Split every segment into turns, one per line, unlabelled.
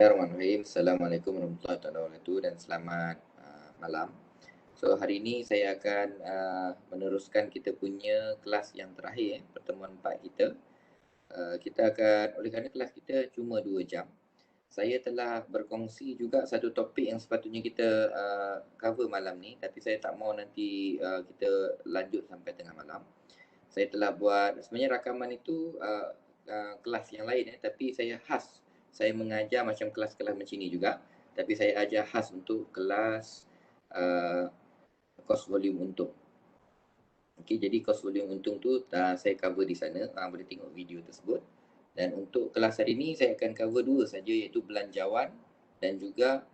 Bismillahirrahmanirrahim. Assalamualaikum warahmatullahi wabarakatuh dan selamat malam. So hari ini saya akan meneruskan kita punya kelas yang terakhir, pertemuan 4 kita. Kita akan, oleh kerana kelas kita cuma 2 jam, saya telah berkongsi juga satu topik yang sepatutnya kita cover malam ni, tapi saya tak mau nanti kita lanjut sampai tengah malam. Saya telah buat, sebenarnya rakaman itu kelas yang lain tapi saya mengajar macam kelas-kelas macam ni juga, tapi saya ajar khas untuk kelas kos volume untung. Okey, jadi kos volume untung tu saya cover di sana, boleh tengok video tersebut. Dan untuk kelas hari ini saya akan cover dua saja, iaitu belanjawan dan juga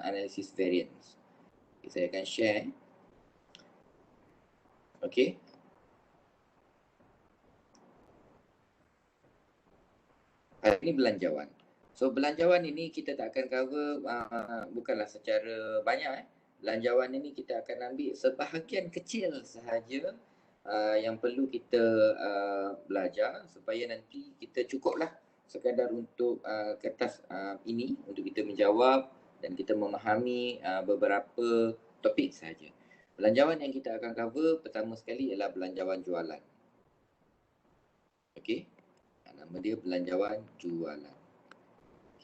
analisis variance. Okay, saya akan share. Okey. Hari ini belanjawan. So belanjawan ini kita tak akan cover bukanlah secara banyak. Belanjawan ini kita akan ambil sebahagian kecil sahaja yang perlu kita belajar supaya nanti kita cukuplah sekadar untuk kertas ini untuk kita menjawab dan kita memahami beberapa topik sahaja. Belanjawan yang kita akan cover pertama sekali ialah belanjawan jualan. Okey. Nama dia belanjawan jualan.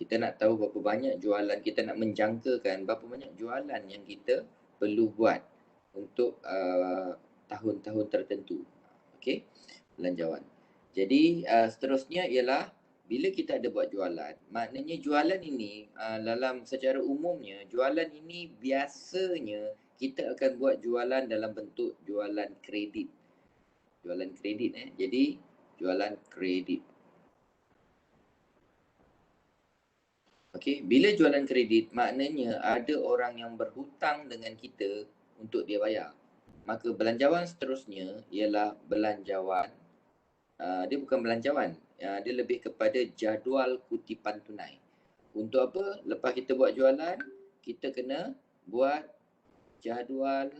Kita nak tahu berapa banyak jualan, kita nak menjangkakan berapa banyak jualan yang kita perlu buat untuk tahun-tahun tertentu. Okey, belanjawan. Jadi seterusnya ialah bila kita ada buat jualan, maknanya jualan ini dalam secara umumnya, jualan ini biasanya kita akan buat jualan dalam bentuk jualan kredit. Jualan kredit jadi jualan kredit. Okey, bila jualan kredit, maknanya ada orang yang berhutang dengan kita untuk dia bayar. Maka belanjawan seterusnya ialah belanjawan. Dia bukan belanjawan, dia lebih kepada jadual kutipan tunai. Untuk apa? Lepas kita buat jualan, kita kena buat jadual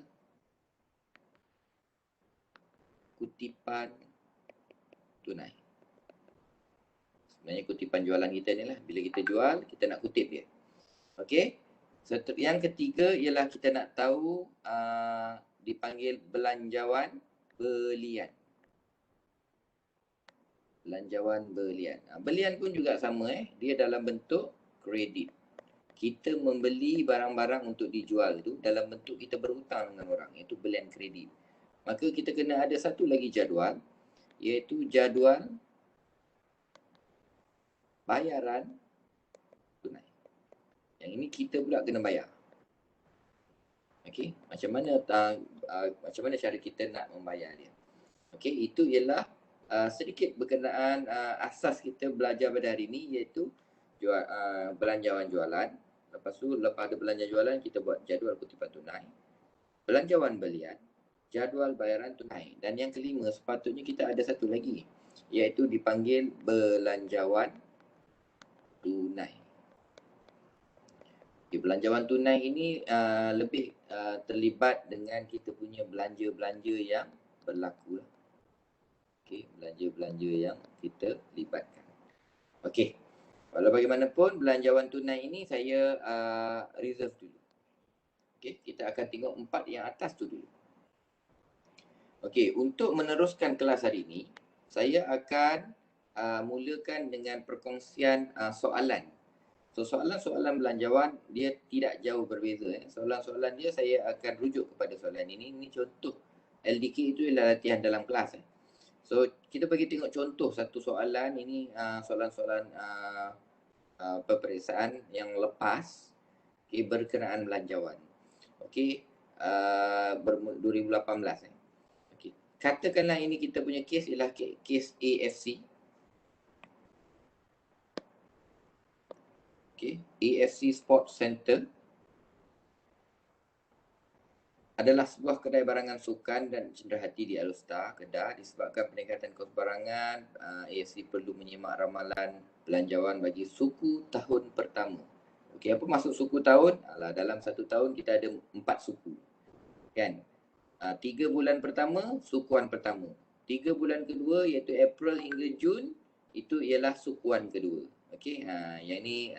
kutipan tunai. Sebenarnya kutipan jualan kita ni lah. Bila kita jual, kita nak kutip dia. Okey. Yang ketiga ialah kita nak tahu dipanggil belanjawan belian. Belanjawan belian. Belian pun juga sama dia dalam bentuk kredit. Kita membeli barang-barang untuk dijual tu dalam bentuk kita berhutang dengan orang, iaitu belian kredit. Maka kita kena ada satu lagi jadual, iaitu jadual bayaran tunai. Yang ini kita pula kena bayar. Okey, macam mana cara kita nak membayar dia. Okey, itu ialah sedikit berkenaan asas kita belajar pada hari ini, iaitu belanjawan jualan. Lepas tu, lepas ada belanja jualan, kita buat jadual kutipan tunai, belanjawan belian, jadual bayaran tunai. Dan yang kelima, sepatutnya kita ada satu lagi, iaitu dipanggil belanjawan tunai. Belanjawan tunai ini lebih terlibat dengan kita punya belanja-belanja yang berlaku. Okey, belanja-belanja yang kita libatkan. Okey, walau bagaimanapun belanjawan tunai ini saya reserve dulu. Okey, kita akan tengok 4 yang atas tu dulu. Okey, untuk meneruskan kelas hari ini, saya akan mulakan dengan perkongsian soalan. So soalan-soalan belanjawan dia tidak jauh berbeza. Soalan-soalan dia saya akan rujuk kepada soalan ini. Ini contoh. LDK itu ialah latihan dalam kelas. So kita bagi tengok contoh satu soalan. Ini soalan-soalan peperiksaan yang lepas berkenaan belanjawan. Okey, 2018. Okey, katakanlah ini kita punya kes ialah kes AFC. Okay. AFC Sports Center adalah sebuah kedai barangan sukan dan cenderahati di Alor-Star, Kedah. Disebabkan peningkatan kos barangan, AFC perlu menyimak ramalan belanjawan bagi suku tahun pertama. Okey, apa maksud suku tahun? Dalam satu tahun kita ada 4 suku. Kan? 3 bulan pertama, sukuan pertama. 3 bulan kedua iaitu April hingga Jun, itu ialah sukuan kedua. Okey, yang ni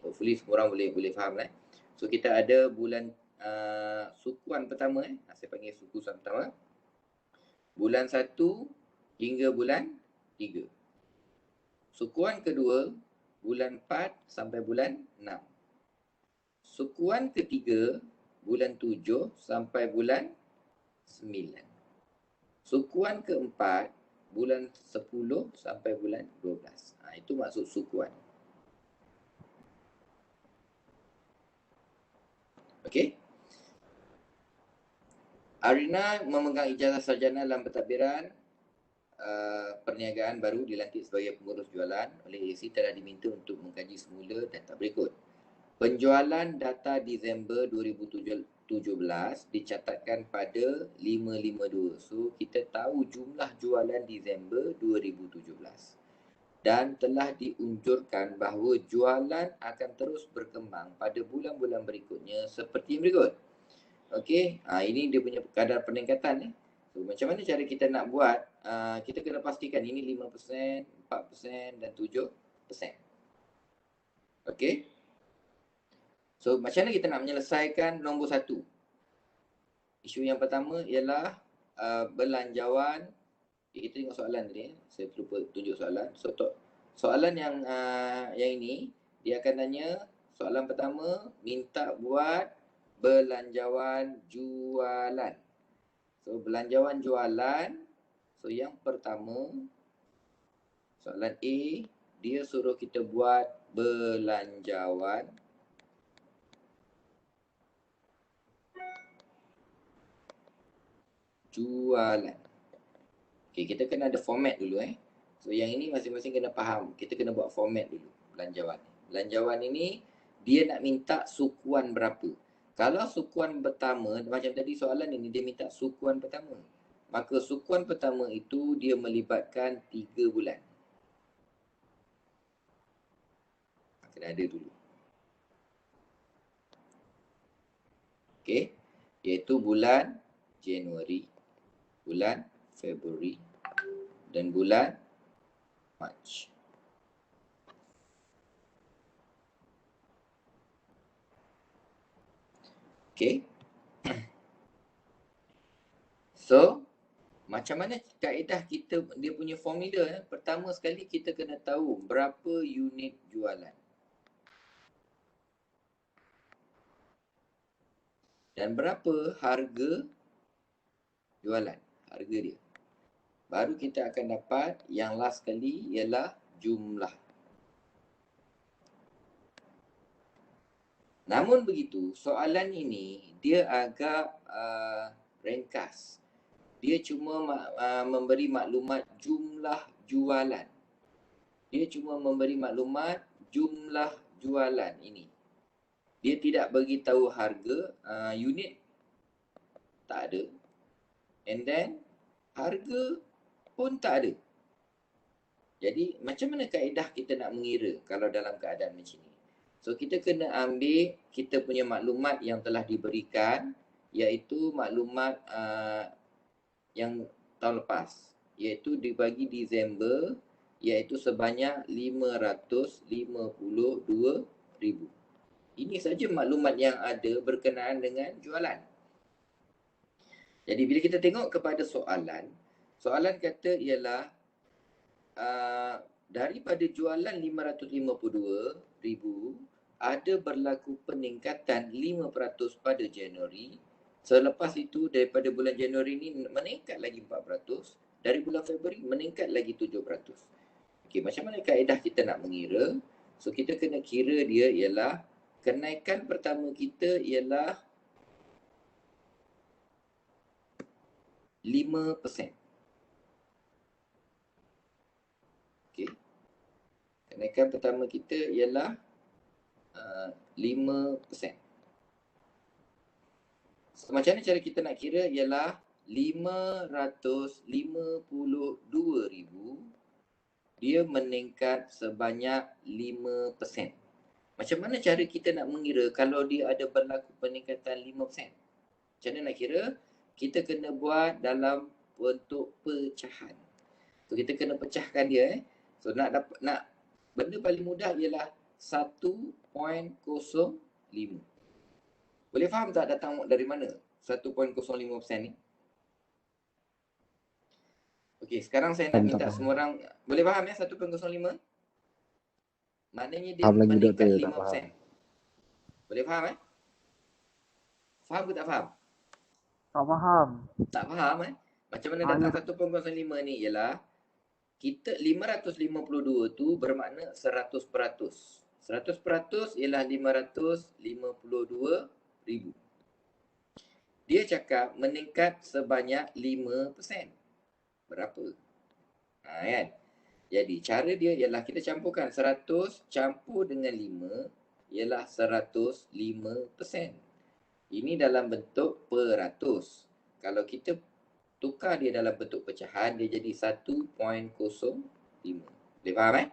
Hopefully semua orang boleh faham lah. So kita ada bulan sukuan pertama saya panggil sukuan pertama. Bulan 1 hingga bulan 3. Sukuan kedua bulan 4 sampai bulan 6. Sukuan ketiga bulan 7 sampai bulan 9. Sukuan keempat bulan 10 sampai bulan 12. Itu maksud sukuan. Okey. Arina memegang ijazah sarjana dalam pentadbiran perniagaan baru dilantik sebagai pengurus jualan oleh AAC telah diminta untuk mengkaji semula data berikut. Penjualan data Disember 2017 dicatatkan pada 552. So kita tahu jumlah jualan Disember 2017. Dan telah diunjurkan bahawa jualan akan terus berkembang pada bulan-bulan berikutnya seperti berikut. Okey, ini dia punya kadar peningkatan. So, macam mana cara kita nak buat? Kita kena pastikan ini 5%, 4% dan 7%. Okey. So, macam mana kita nak menyelesaikan nombor 1? Isu yang pertama ialah belanjawan. Kita tengok soalan tadi. Saya terlupa tunjuk soalan. So, soalan yang ini, dia akan tanya, soalan pertama, minta buat belanjawan jualan. So, belanjawan jualan. So, yang pertama, soalan A, dia suruh kita buat belanjawan jualan. Okay, kita kena ada format dulu. So, yang ini masing-masing kena faham. Kita kena buat format dulu, belanjawan. Belanjawan ini, dia nak minta sukuan berapa. Kalau sukuan pertama, macam tadi soalan ini, dia minta sukuan pertama. Maka sukuan pertama itu dia melibatkan 3 bulan. Kena ada dulu. Okey, iaitu bulan Januari, bulan Februari dan bulan Mac. Okey. So, macam mana kaedah kita, dia punya formula. Pertama sekali kita kena tahu berapa unit jualan. Dan berapa harga jualan, harga dia. Baru kita akan dapat yang last sekali ialah jumlah. Namun begitu, soalan ini dia agak ringkas. Dia cuma memberi maklumat jumlah jualan. Dia cuma memberi maklumat jumlah jualan ini. Dia tidak bagi tahu harga, unit tak ada. And then harga pun tak ada. Jadi macam mana kaedah kita nak mengira kalau dalam keadaan macam ni? So kita kena ambil kita punya maklumat yang telah diberikan, iaitu maklumat yang tahun lepas, iaitu dibagi Disember, iaitu sebanyak 552,000. Ini saja maklumat yang ada berkenaan dengan jualan. Jadi bila kita tengok kepada soalan, soalan kata ialah daripada jualan 552,000, ada berlaku peningkatan 5% pada Januari. Selepas itu daripada bulan Januari ini meningkat lagi 4%. Dari bulan Februari meningkat lagi 7%. Okey, macam mana kaedah kita nak mengira? So kita kena kira dia ialah kenaikan pertama kita ialah 5%. Okey. Kenaikan pertama kita ialah 5%. So, macam mana cara kita nak kira ialah 552,000 dia meningkat sebanyak 5%. Macam mana cara kita nak mengira kalau dia ada berlaku peningkatan 5%? Macam mana nak kira? Kita kena buat dalam bentuk pecahan. So kita kena pecahkan dia. So nak benda paling mudah ialah 1.05. Boleh faham tak datang dari mana 1.05% ni? Okey, sekarang saya nak minta semua orang, boleh faham ya 1.05? Maknanya dia meningkat 5%. Boleh faham Faham ke tak faham?
Tak faham.
Tak faham Macam mana datang 1.05 ni ialah kita 552 tu bermakna 100%. 100% ialah 552,000. Dia cakap meningkat sebanyak 5%. Berapa? Kan? Jadi cara dia ialah kita campurkan 100 campur dengan 5 ialah 105%. Ini dalam bentuk peratus. Kalau kita tukar dia dalam bentuk pecahan, dia jadi 1.05. Boleh faham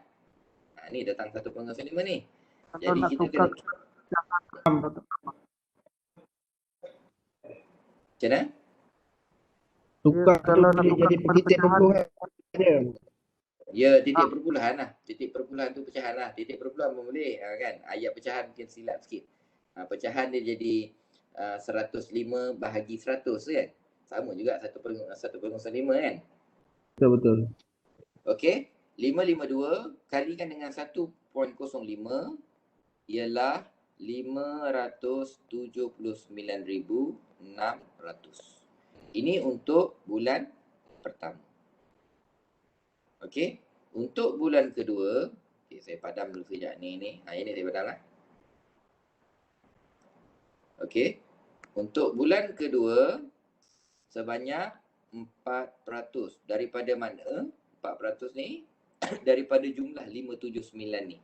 ni datang 1.05 ni. Jadi kita kena macam mana?
Tukar kalau nak tukar jadi titik perpuluhan.
Ya, titik perpuluhan lah. Titik perpuluhan tu pecahan lah. Titik perpuluhan pun boleh kan. Ayat pecahan mungkin silap sikit. Pecahan dia jadi 105 bahagi 100 kan. Sama juga 1.05 kan.
Betul.
Okey. 552 kalikan dengan 1.05 ialah 579,600. Ini untuk bulan pertama. Okey. Untuk bulan kedua, saya padam dulu sekejap ni. Ini saya padam lah. Okey. Untuk bulan kedua, sebanyak 4%. Daripada mana 4% ni? Daripada jumlah 579 ni.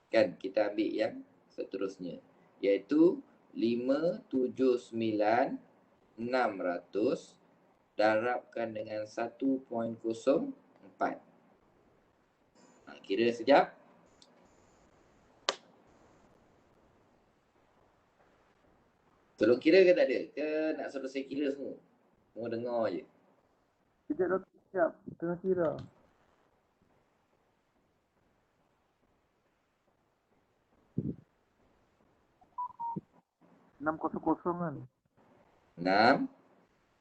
Kan kita ambil yang seterusnya. Iaitu 579,600 darabkan dengan 1.04. Kira sekejap. Tolong kira ke tak ada? Ke nak suruh saya kira semua? Semua dengar je.
Sekejap, tengah kira. 600 kan?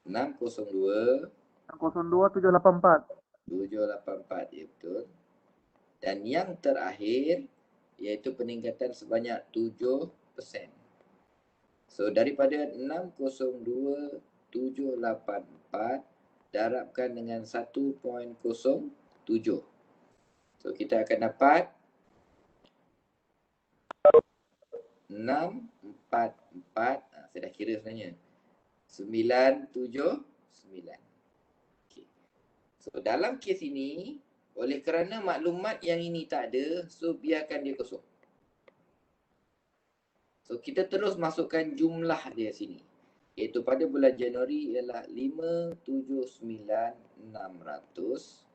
602
784.
784, ya betul. Dan yang terakhir iaitu peningkatan sebanyak 7%. So daripada 602,784 darabkan dengan 1.07. So kita akan dapat 644. Saya dah kira sebenarnya. 979. Okay. So dalam kes ini, oleh kerana maklumat yang ini tak ada, so biarkan dia kosong. So kita terus masukkan jumlah dia sini. Iaitu pada bulan Januari ialah 579,600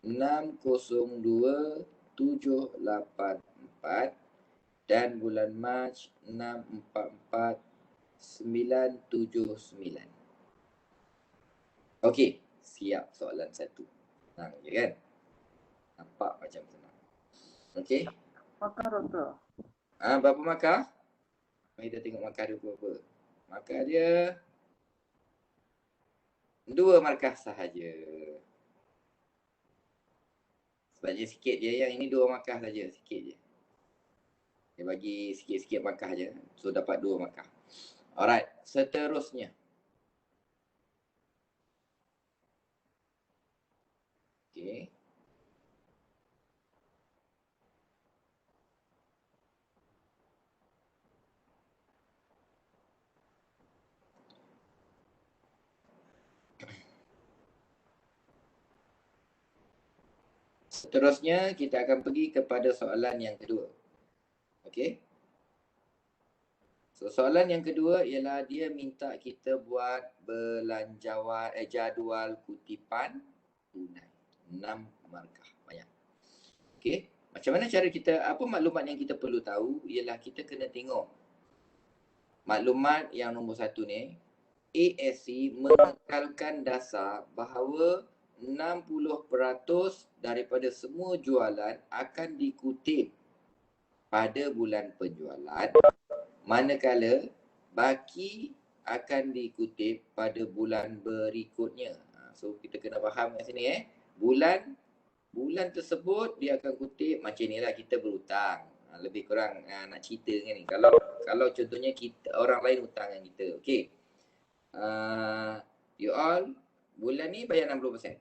602,784 dan bulan Mac 644,979. Okey, siap soalan satu. Senang je kan? Nampak macam senang. Okey.
Markah doktor.
Berapa markah? Mari kita tengok markah dia berapa. Markah dia 2 markah sahaja. Sebabnya sikit je, yang ini 2 markah saja, sikit je. Dia bagi sikit-sikit markah je. So dapat 2 markah. Alright, seterusnya. Okey. Seterusnya kita akan pergi kepada soalan yang kedua. Okey. So soalan yang kedua ialah dia minta kita buat jadual kutipan tunai. 6 markah. Banyak. Okey. Macam mana cara kita, apa maklumat yang kita perlu tahu ialah kita kena tengok maklumat yang nombor 1 ni. ASC mengekalkan dasar bahawa 60% daripada semua jualan akan dikutip pada bulan penjualan, manakala baki akan dikutip pada bulan berikutnya. So kita kena faham kat sini bulan tersebut dia akan kutip macam ni lah, kita berhutang. Lebih kurang nak cerita kan ni. Kalau contohnya kita orang lain hutang dengan kita. Okey. You all bulan ni bayar 60%.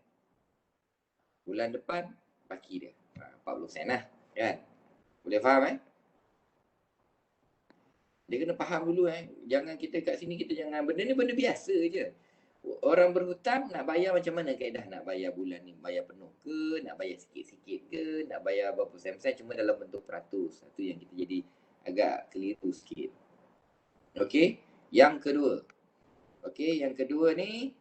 Bulan depan baki dia 40% lah kan. Boleh faham Dia kena faham dulu Jangan kita kat sini kita jangan, benda ni benda biasa je. Orang berhutang nak bayar macam mana kaedah nak bayar bulan ni? Bayar penuh ke? Nak bayar sikit-sikit ke? Nak bayar berapa persen? Cuma dalam bentuk peratus. Itu yang kita jadi agak keliru sikit. Okey. Yang kedua ni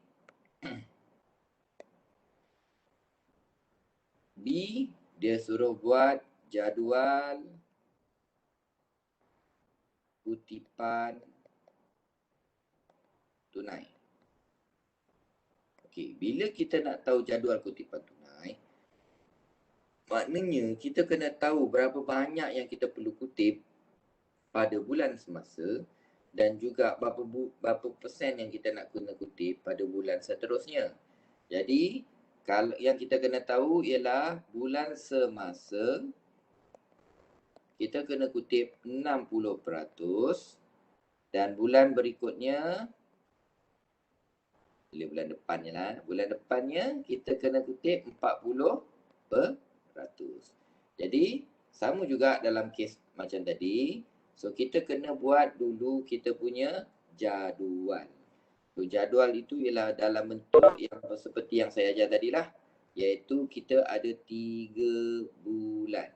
B, dia suruh buat jadual kutipan tunai. Okey, bila kita nak tahu jadual kutipan tunai, maknanya kita kena tahu berapa banyak yang kita perlu kutip pada bulan semasa dan juga berapa persen yang kita nak kena kutip pada bulan seterusnya. Jadi, kalau yang kita kena tahu ialah bulan semasa kita kena kutip 60% dan bulan berikutnya bulan depannya lah. Bulan depannya kita kena kutip 40%. Jadi sama juga dalam kes macam tadi. So kita kena buat dulu kita punya jadual. So jadual itu ialah dalam bentuk yang seperti yang saya ajar tadi lah. Iaitu kita ada 3 bulan.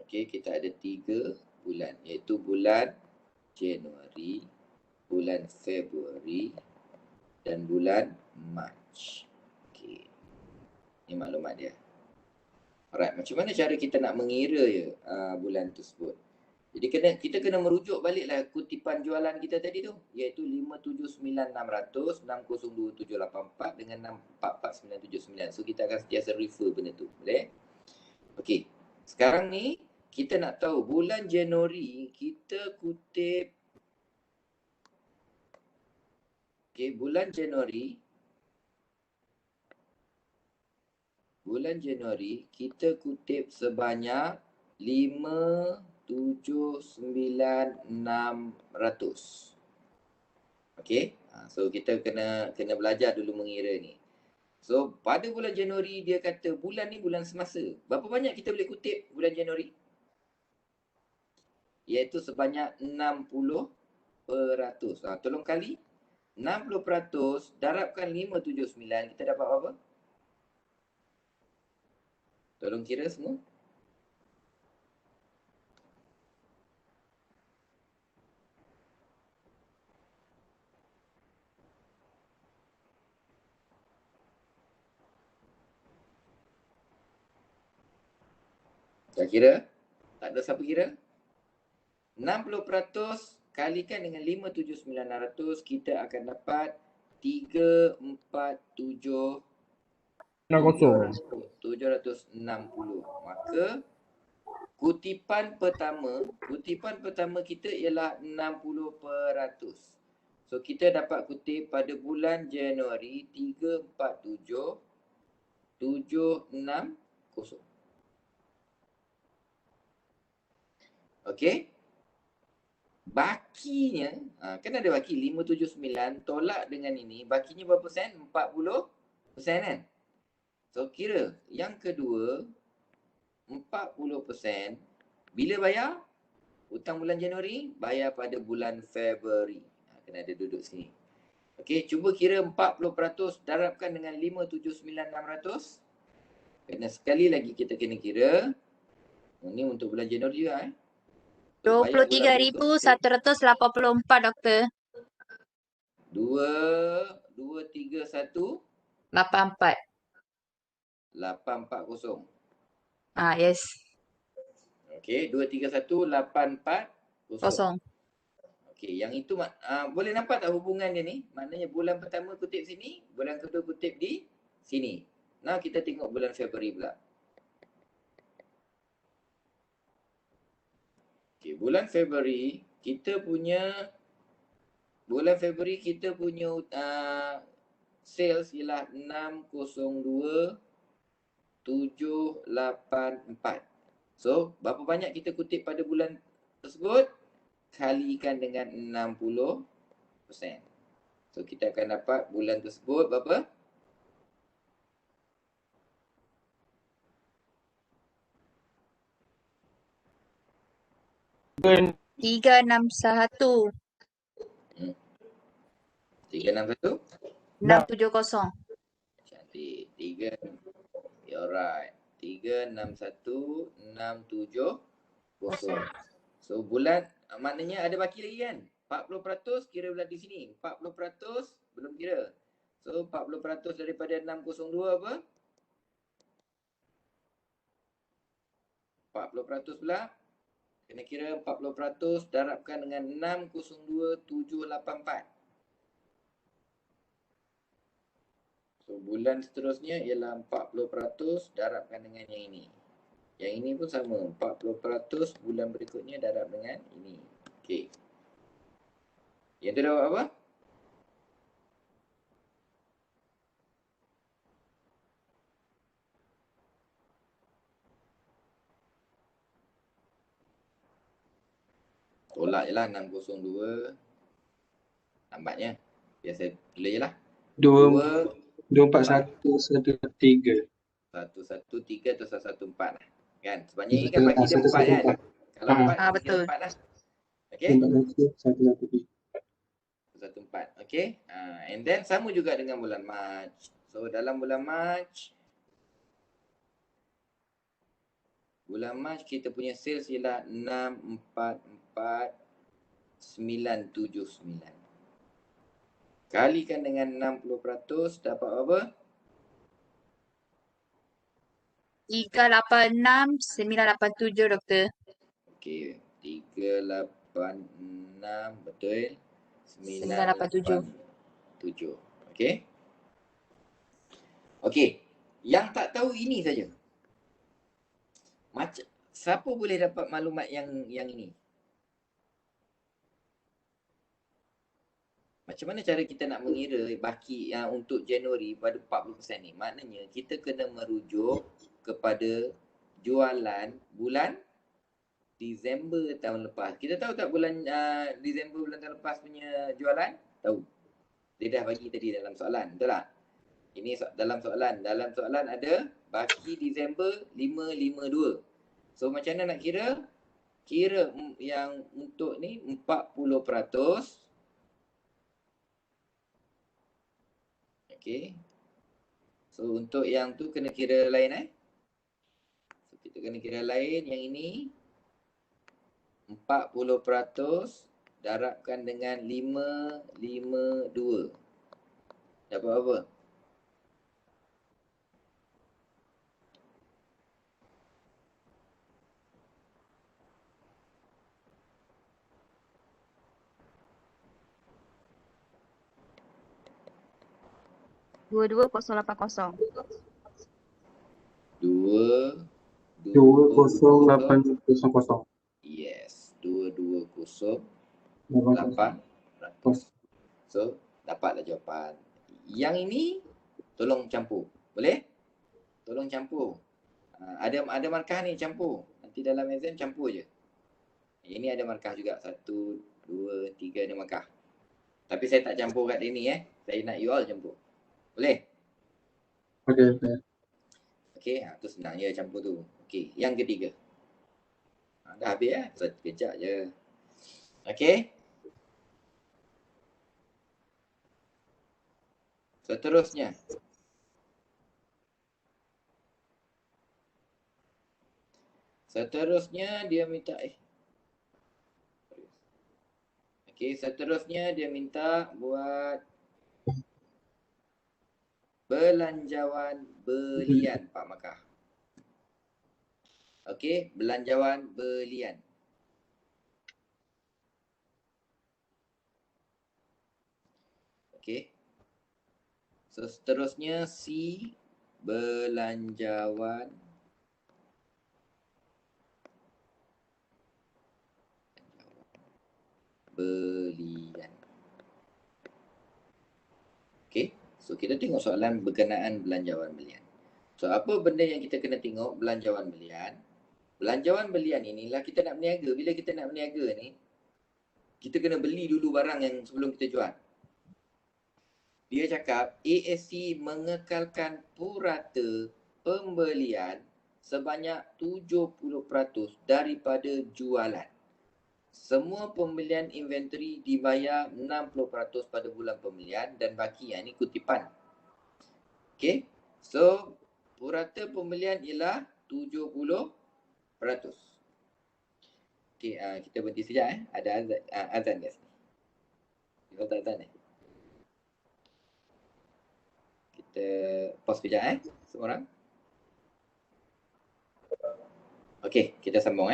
Okey, kita ada 3 bulan. Iaitu bulan Januari, bulan Februari dan bulan Mac. Okey. Ini maklumat dia. Alright, macam mana cara kita nak mengira bulan tersebut? Jadi kita kena merujuk baliklah kutipan jualan kita tadi tu, iaitu 579,600, 602784 dengan 644979. So kita akan sentiasa refer benda tu. Boleh? Okey. Sekarang ni kita nak tahu bulan Januari kita kutip. Okey, bulan Januari kita kutip sebanyak 579,600. Okey, so kita kena belajar dulu mengira ni. So pada bulan Januari dia kata bulan ni bulan semasa. Berapa banyak kita boleh kutip bulan Januari? Iaitu sebanyak 60%. Tolong kali 60% darabkan 579, kita dapat apa? Tolong kira semua. Dah kira? Tak ada siapa kira? 60% kalikan dengan 579,600, kita akan dapat 347,760. Maka kutipan pertama kita ialah 60%. So kita dapat kutip pada bulan Januari 347,760. Okey. Bakinya, kan ada baki 579 tolak dengan ini, bakinya berapa persen? 40% kan? So kira yang kedua 40% bila bayar? Hutang bulan Januari, bayar pada bulan Februari. Kena ada duduk sini. Okey, cuba kira 40% darabkan dengan 579,600. Kena sekali lagi kita kena kira. Ini untuk bulan Januari juga
23,184, doktor.
231
84.
840.
Yes.
Okey, 231,840.
0.
Okey, yang itu boleh nampak tak hubungan dia ni? Maknanya bulan pertama kutip sini, bulan kedua kutip di sini. Nah, kita tengok bulan Februari pula. Okey, bulan Februari kita punya sales ialah 602,784. So, berapa banyak kita kutip pada bulan tersebut? Kalikan dengan 60%. So, kita akan dapat bulan tersebut berapa?
Kan
361
361?
670.
Cantik. 3. You're right. 361,670. So bulan maknanya ada baki lagi kan? 40% kira bulan di sini. 40% belum kira. So 40% daripada 602 apa? 40% pula. Kena kira 40% darabkan dengan 602,784. So bulan seterusnya ialah 40% darabkan dengan yang ini. Yang ini pun sama. 40% bulan berikutnya darab dengan ini. Okey. Yang tu dapat apa? Tolak je lah 602. Lambatnya. Biasa tulis je lah.
24113.
113 atau 114 lah. Kan? Sebabnya ini kan bagi dia 4 kan? Kalau 4,
Ah,
kita kira
betul.
4 lah. Okay? 114. Okay? And then sama juga dengan bulan Mac. So dalam bulan Mac kita punya sales ialah 644,979. Kalikan dengan 60% dapat apa?
386,987 doktor.
Okey, 386 betul.
987.
987. Okey. Okey, yang tak tahu ini saja. Macam siapa boleh dapat maklumat yang ini? Macam mana cara kita nak mengira baki yang untuk Januari pada 40% ni? Maknanya kita kena merujuk kepada jualan bulan Disember tahun lepas. Kita tahu tak bulan Disember bulan tahun lepas punya jualan? Tahu. Dia dah bagi tadi dalam soalan, betul tak? Ini dalam soalan. Dalam soalan ada baki Disember 552. So macam mana nak kira? Kira yang untuk ni 40%. Okey. So untuk yang tu kena kira lain So kita kena kira lain. Yang ini 40% darabkan dengan 552. Dapat apa?
Dua 2080.
20800.
Yes, 220,800. So, dapatlah jawapan. Yang ini tolong campur. Boleh? Tolong campur. Ada markah ni campur. Nanti dalam exam campur je. Ini ada markah juga. 1, 2, 3 ada markah. Tapi saya tak campur kat dia ni Saya nak you all campur. Boleh?
Okey.
Okey, tu senang je campur tu. Okey, yang ketiga. Dah habis sekejap je. Okey. Seterusnya. Dia minta Okey, seterusnya dia minta buat belanjawan belian Pak Makah. Okey, belanjawan belian. Okey. So seterusnya C belanjawan pembelian. Okay, so kita tengok soalan berkenaan belanjawan belian. So apa benda yang kita kena tengok belanjawan belian? Belanjawan belian inilah kita nak berniaga. Bila kita nak berniaga ni, kita kena beli dulu barang yang sebelum kita jual. Dia cakap ASC mengekalkan purata pembelian sebanyak 70% daripada jualan. Semua pembelian inventory dibayar 60% pada bulan pembelian dan baki. Ini kutipan. Okay. So, purata pembelian ialah 70%. Okay, kita berhenti sekejap. Ada azan kat sini. Kita tak azan Kita pause sekejap semua orang. Okay, kita sambung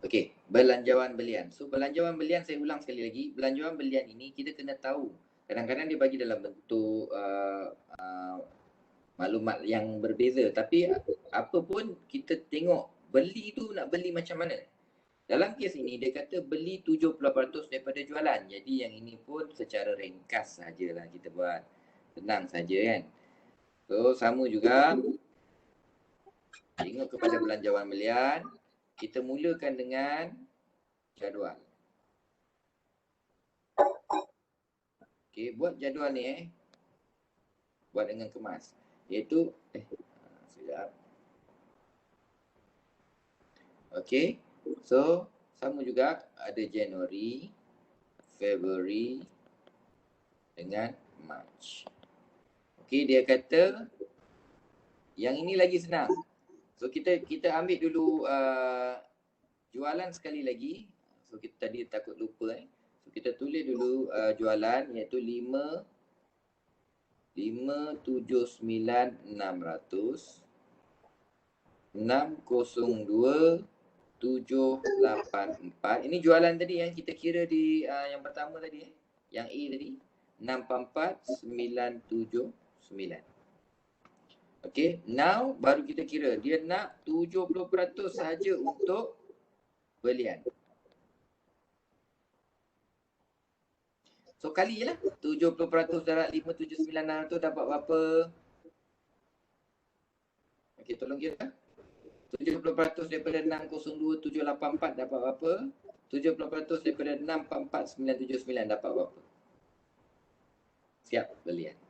Okey, belanjawan belian. So belanjawan belian saya ulang sekali lagi. Belanjawan belian ini kita kena tahu. Kadang-kadang dia bagi dalam bentuk maklumat yang berbeza. Tapi apa pun kita tengok beli tu nak beli macam mana. Dalam kes ini dia kata beli 70% daripada jualan. Jadi yang ini pun secara ringkas sajalah kita buat. Tenang saja kan. So sama juga. Tengok kepada belanjawan belian. Kita mulakan dengan jadual. Okey, buat jadual ni buat dengan kemas. Iaitu sekejap. Okey. So, sama juga ada January, February dengan March. Okey, dia kata yang ini lagi senang. So kita ambil dulu jualan sekali lagi. So kita tadi takut lupa So kita tulis dulu jualan iaitu 579,600 602,784. Ini jualan tadi yang kita kira di yang pertama tadi yang A tadi 644,979. Okay, now baru kita kira. Dia nak 70% saja untuk belian. So kali je lah. 70% darab 579,600 dapat berapa? Okay, tolong kira. 70% daripada 602,784 dapat berapa? 70% daripada 644,979 dapat berapa? Siap belian.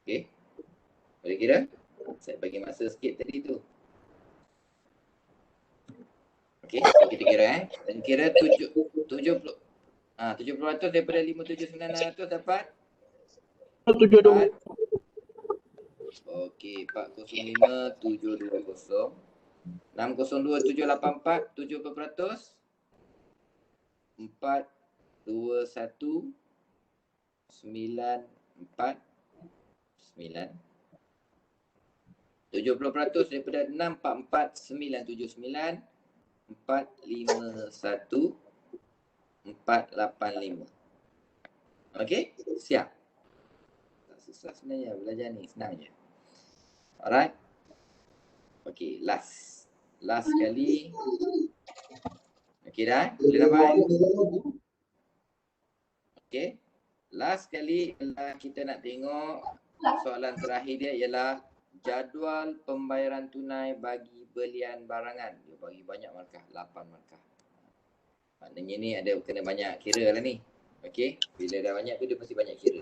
Okey. Boleh kira? Saya bagi masa sikit tadi tu. Okey, so kita kira Dan kira 70% daripada 579,600 dapat
72.
Okey, 405,720. 602,784 70%. 421,949. 70% daripada 644,979 451,485. Okey, siap. Tak susah sebenarnya belajar ni, senang je. Alright. Okey, last sekali. Okey dah? Boleh dapat? Okey. Last sekali kita nak tengok soalan terakhir dia ialah jadual pembayaran tunai bagi belian barangan. Dia bagi banyak markah, 8 markah. Maknanya ni ada kena banyak kira lah ni. Okey, bila dah banyak tu dia mesti banyak kira.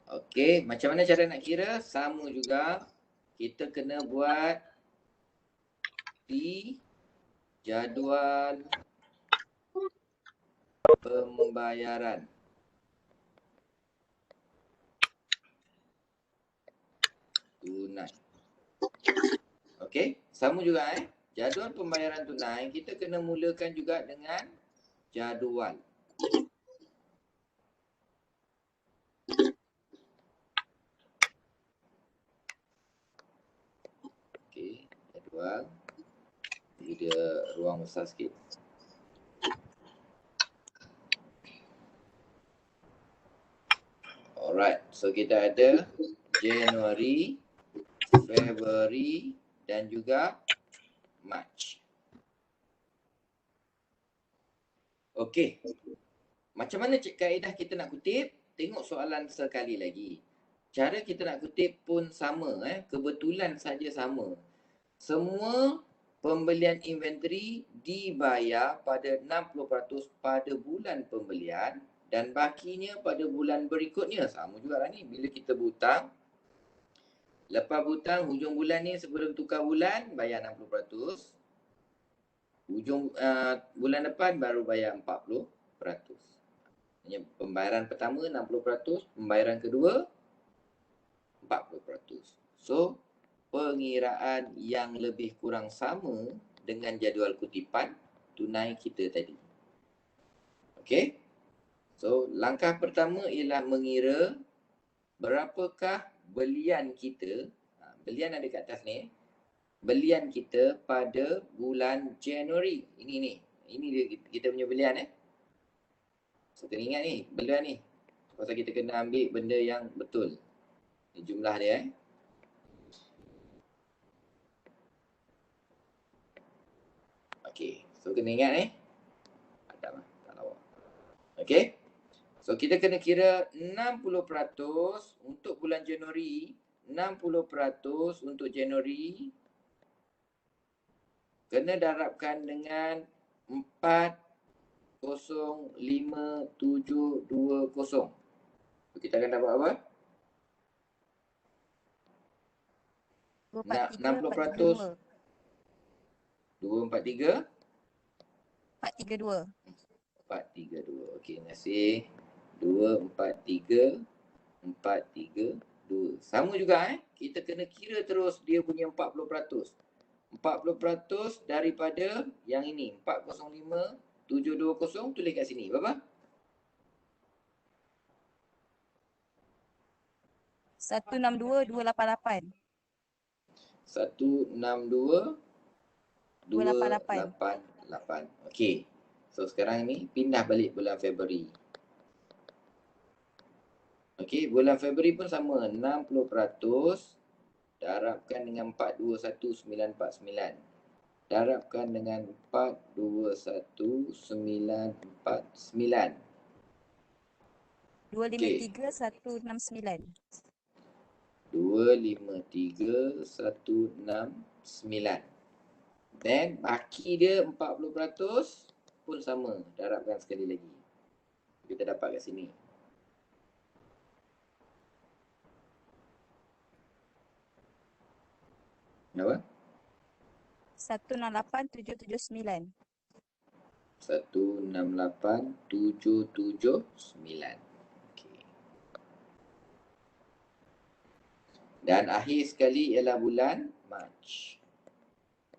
Okey, macam mana cara nak kira? Sama juga. Kita kena buat di jadual pembayaran. Tunai. Okey, sama juga jadual pembayaran tunai kita kena mulakan juga dengan jadual. Okey, jadual. Jadi dia ruang besar sikit. Alright, so kita ada January February dan juga March. Okey. Macam mana kaedah kita nak kutip? Tengok soalan sekali lagi. Cara kita nak kutip pun sama, kebetulan saja sama. Semua pembelian inventory dibayar pada 60% pada bulan pembelian dan bakinya pada bulan berikutnya. Sama juga lah ni. Bila kita berhutang, lepas berhutang hujung bulan ni sebelum tukar bulan bayar 60%. Hujung bulan depan baru bayar 40%. Pembayaran pertama 60%, pembayaran kedua 40%. So, pengiraan yang lebih kurang sama dengan jadual kutipan tunai kita tadi. Okey? So, langkah pertama ialah mengira berapakah belian kita. Belian ada kat atas ni. Belian kita pada bulan Januari. Ini dia kita punya belian So, kena ingat ni, belian ni. Pasal kita kena ambil benda yang betul. Ni jumlah dia Okey, so kena ingat tak lawa. Okey. So kita kena kira 60% untuk bulan Januari, 60% untuk Januari kena darabkan dengan 405,720. So, kita akan dapat apa? 60%. 243
432.
432. Okey, terima kasih. 243 432. Sama juga kita kena kira terus dia punya 40%. 40% daripada yang ini 405,720 tulis kat sini. Berapa?
162,288.
162,288. Okey. So sekarang ni pindah balik bulan Februari. Okey, bulan Februari pun sama, 60% darabkan dengan 421,949. Darabkan dengan 421,949.
253,169.
253,169. Then baki dia 40% pun sama. Darabkan sekali lagi. Kita dapat kat sini. Berapa?
168,779.
168,779. Okey. Dan akhir sekali ialah bulan Mac.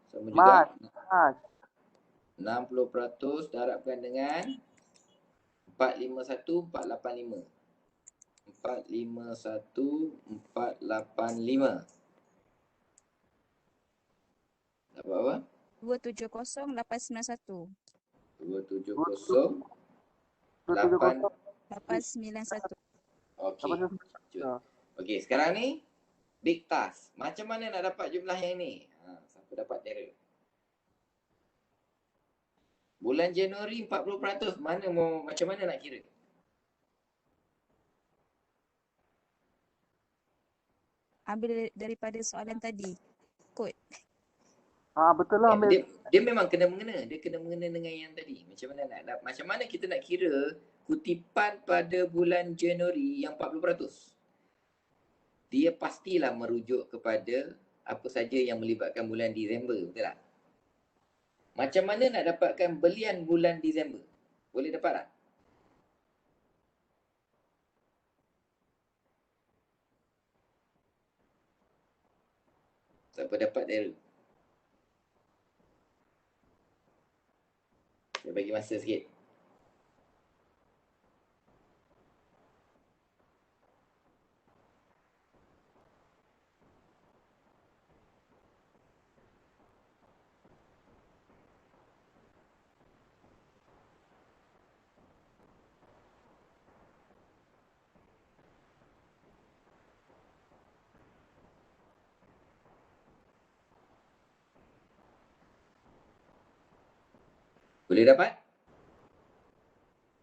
Sama juga. 60% darabkan dengan 451,485. 451,485. Dapat apa?
270,891.
270,891. Okey. Okey, sekarang ni big task. Macam mana nak dapat jumlah yang ni? Siapa dapat tera? Bulan Januari 40%. Macam mana nak kira?
Ambil daripada soalan tadi. Kod.
Betul lah.
Dia memang kena mengena. Dia kena mengena dengan yang tadi. Macam mana kita nak kira kutipan pada bulan Januari yang 40%? Dia pastilah merujuk kepada apa saja yang melibatkan bulan Disember. Betul tak? Macam mana nak dapatkan belian bulan Disember? Boleh dapat tak? Siapa dapat tera? Saya bagi masa sikit. Boleh dapat?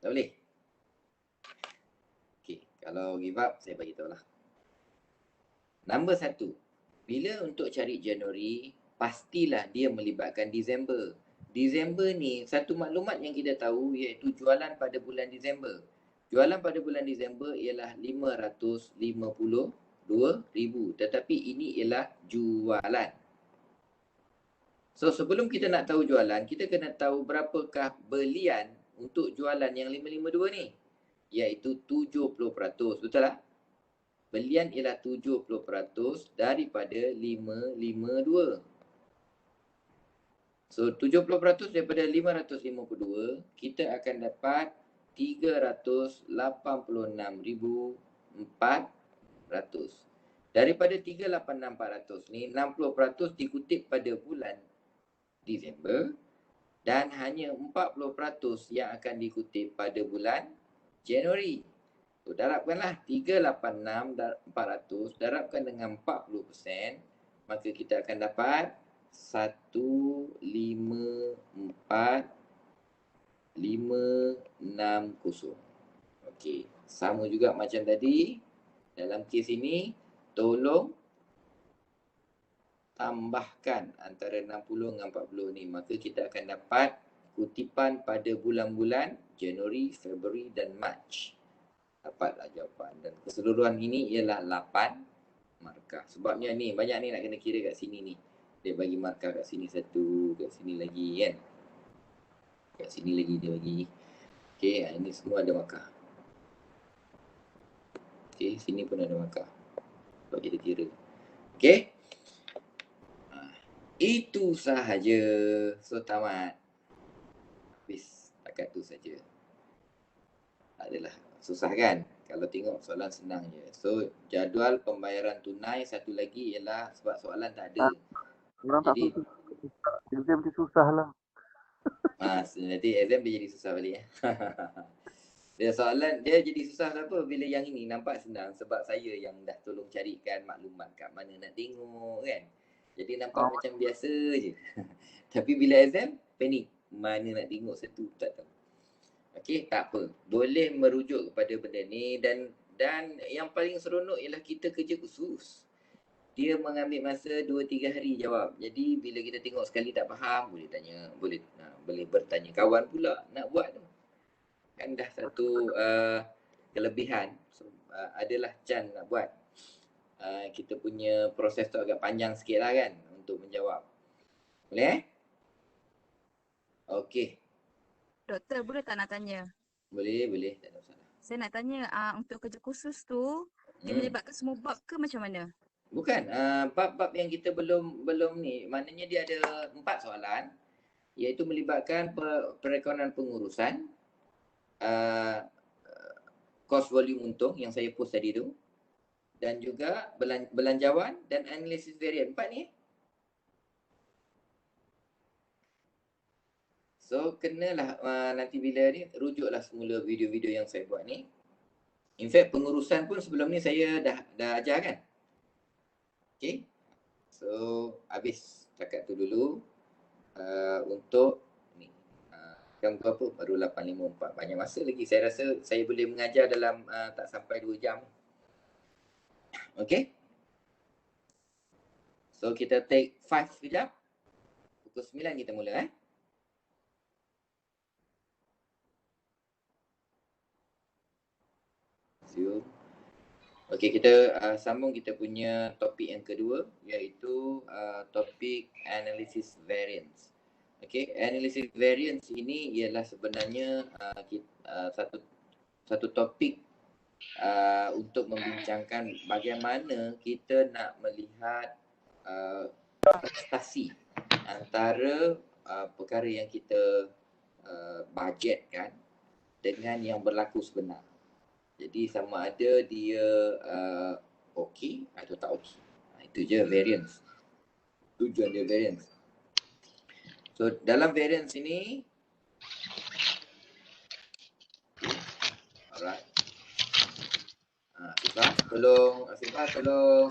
Tak boleh? Okey, kalau give up, saya bagi tahu lah. Nombor 1. Bila untuk cari Januari, pastilah dia melibatkan Disember. Disember ni, satu maklumat yang kita tahu iaitu jualan pada bulan Disember. Jualan pada bulan Disember ialah 552,000. Tetapi ini ialah jualan. So sebelum kita nak tahu jualan, kita kena tahu berapakah belian untuk jualan yang 552 ni. Iaitu 70%. Betul tak? Belian ialah 70% daripada 552. So 70% daripada 552, kita akan dapat 386,400. Daripada 386,400 ni, 60% dikutip pada bulan Disember dan hanya 40% yang akan dikutip pada bulan Januari. So, darabkanlah 386,400 darabkan dengan 40%, maka kita akan dapat 154,560. Okey, sama juga macam tadi. Dalam kes ini, tolong tambahkan antara 60 dengan 40 ni. Maka kita akan dapat kutipan pada bulan-bulan Januari, Februari dan Mac. Dapatlah jawapan. Dan keseluruhan ini ialah 8 markah. Sebabnya ni, banyak ni nak kena kira kat sini ni. Dia bagi markah kat sini satu, kat sini lagi kan. Kat sini lagi dia bagi. Okey, ini semua ada markah. Okey, sini pun ada markah. Sebab kita kira. Okey. Itu sahaja. So, tamat. Habis. Takat tu saja. Adalah susah kan? Kalau tengok soalan senang je. So, jadual pembayaran tunai satu lagi ialah sebab soalan tak ada.
Orang tak
Jadi,
susah. Exam dia susah lah.
nanti exam dia jadi susah balik. Dia soalan, dia jadi susah kenapa? Bila yang ini nampak senang sebab saya yang dah tolong carikan maklumat kat mana nak tengok kan. Jadi nampak macam biasa je. Tapi bila exam, panik. Mana nak tengok satu, tak tahu. Okey, tak apa. Boleh merujuk kepada benda ni dan yang paling seronok ialah kita kerja khusus. Dia mengambil masa 2-3 hari jawab. Jadi bila kita tengok sekali tak faham, boleh tanya, boleh bertanya kawan pula nak buat tu. Kan dah satu kelebihan. So, adalah chance nak buat. Kita punya proses tu agak panjang sikit lah kan untuk menjawab. Boleh Okey.
Doktor, boleh tak nak tanya?
Boleh. Tak ada masalah.
Saya nak tanya, untuk kerja khusus tu, dia melibatkan semua bab ke macam mana?
Bukan, bab-bab yang kita belum ni, maknanya dia ada 4 soalan, iaitu melibatkan perekonomian pengurusan, cost volume untung yang saya post tadi tu, dan juga belanjawan dan analisis varian. 4 ni. So, kenalah nanti bila ni, rujuklah semula video-video yang saya buat ni. In fact, pengurusan pun sebelum ni saya dah ajar kan. Okay, so habis cakap tu dulu untuk ni. Jam berapa? Baru 8.54. Banyak masa lagi. Saya rasa saya boleh mengajar dalam tak sampai 2 jam. Okay. So kita take 5 sekejap. Pukul 9 kita mula Zoom. Okey, kita sambung kita punya topik yang kedua, iaitu topik analysis variance. Okey, analysis variance ini ialah sebenarnya satu topik untuk membincangkan bagaimana kita nak melihat prestasi antara perkara yang kita bajetkan dengan yang berlaku sebenar. Jadi sama ada dia okey atau tak okey. Itu je variance. Tujuan dia variance. So dalam variance ini, alright. Tolong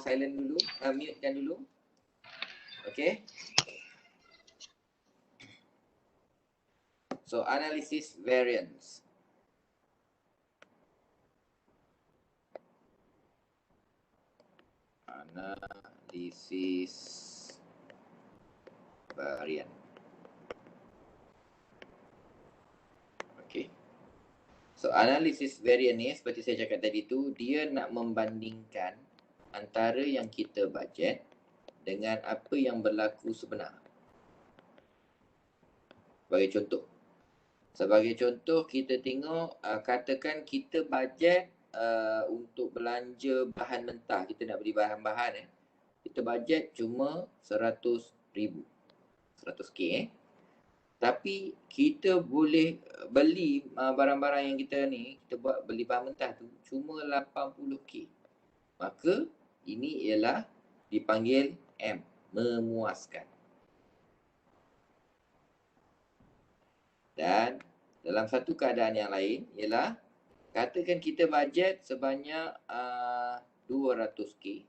silent dulu, mute-kan dulu. Okey. So analysis variance. Analisis varian. Okay. So analisis varian ni seperti saya cakap tadi tu, dia nak membandingkan antara yang kita bajet dengan apa yang berlaku sebenar. Sebagai contoh kita tengok, katakan kita bajet untuk belanja bahan mentah, kita nak beli bahan-bahan kita bajet cuma 100,000, 100k tapi kita boleh beli barang-barang yang kita kita buat beli bahan mentah tu cuma 80k. Maka ini ialah dipanggil M, memuaskan. Dan dalam satu keadaan yang lain ialah katakan kita bajet sebanyak 200k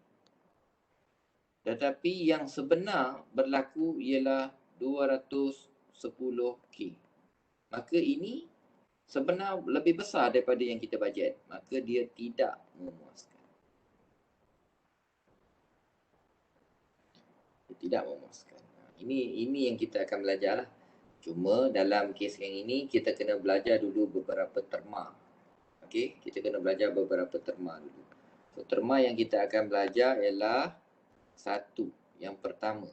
tetapi yang sebenar berlaku ialah 210k. Maka ini sebenar lebih besar daripada yang kita bajet. Maka dia tidak memuaskan. Dia tidak memuaskan. Ini yang kita akan belajar lah. Cuma dalam kes yang ini kita kena belajar dulu beberapa terma. Okey, kita kena belajar beberapa terma dulu. So terma yang kita akan belajar ialah satu, yang pertama.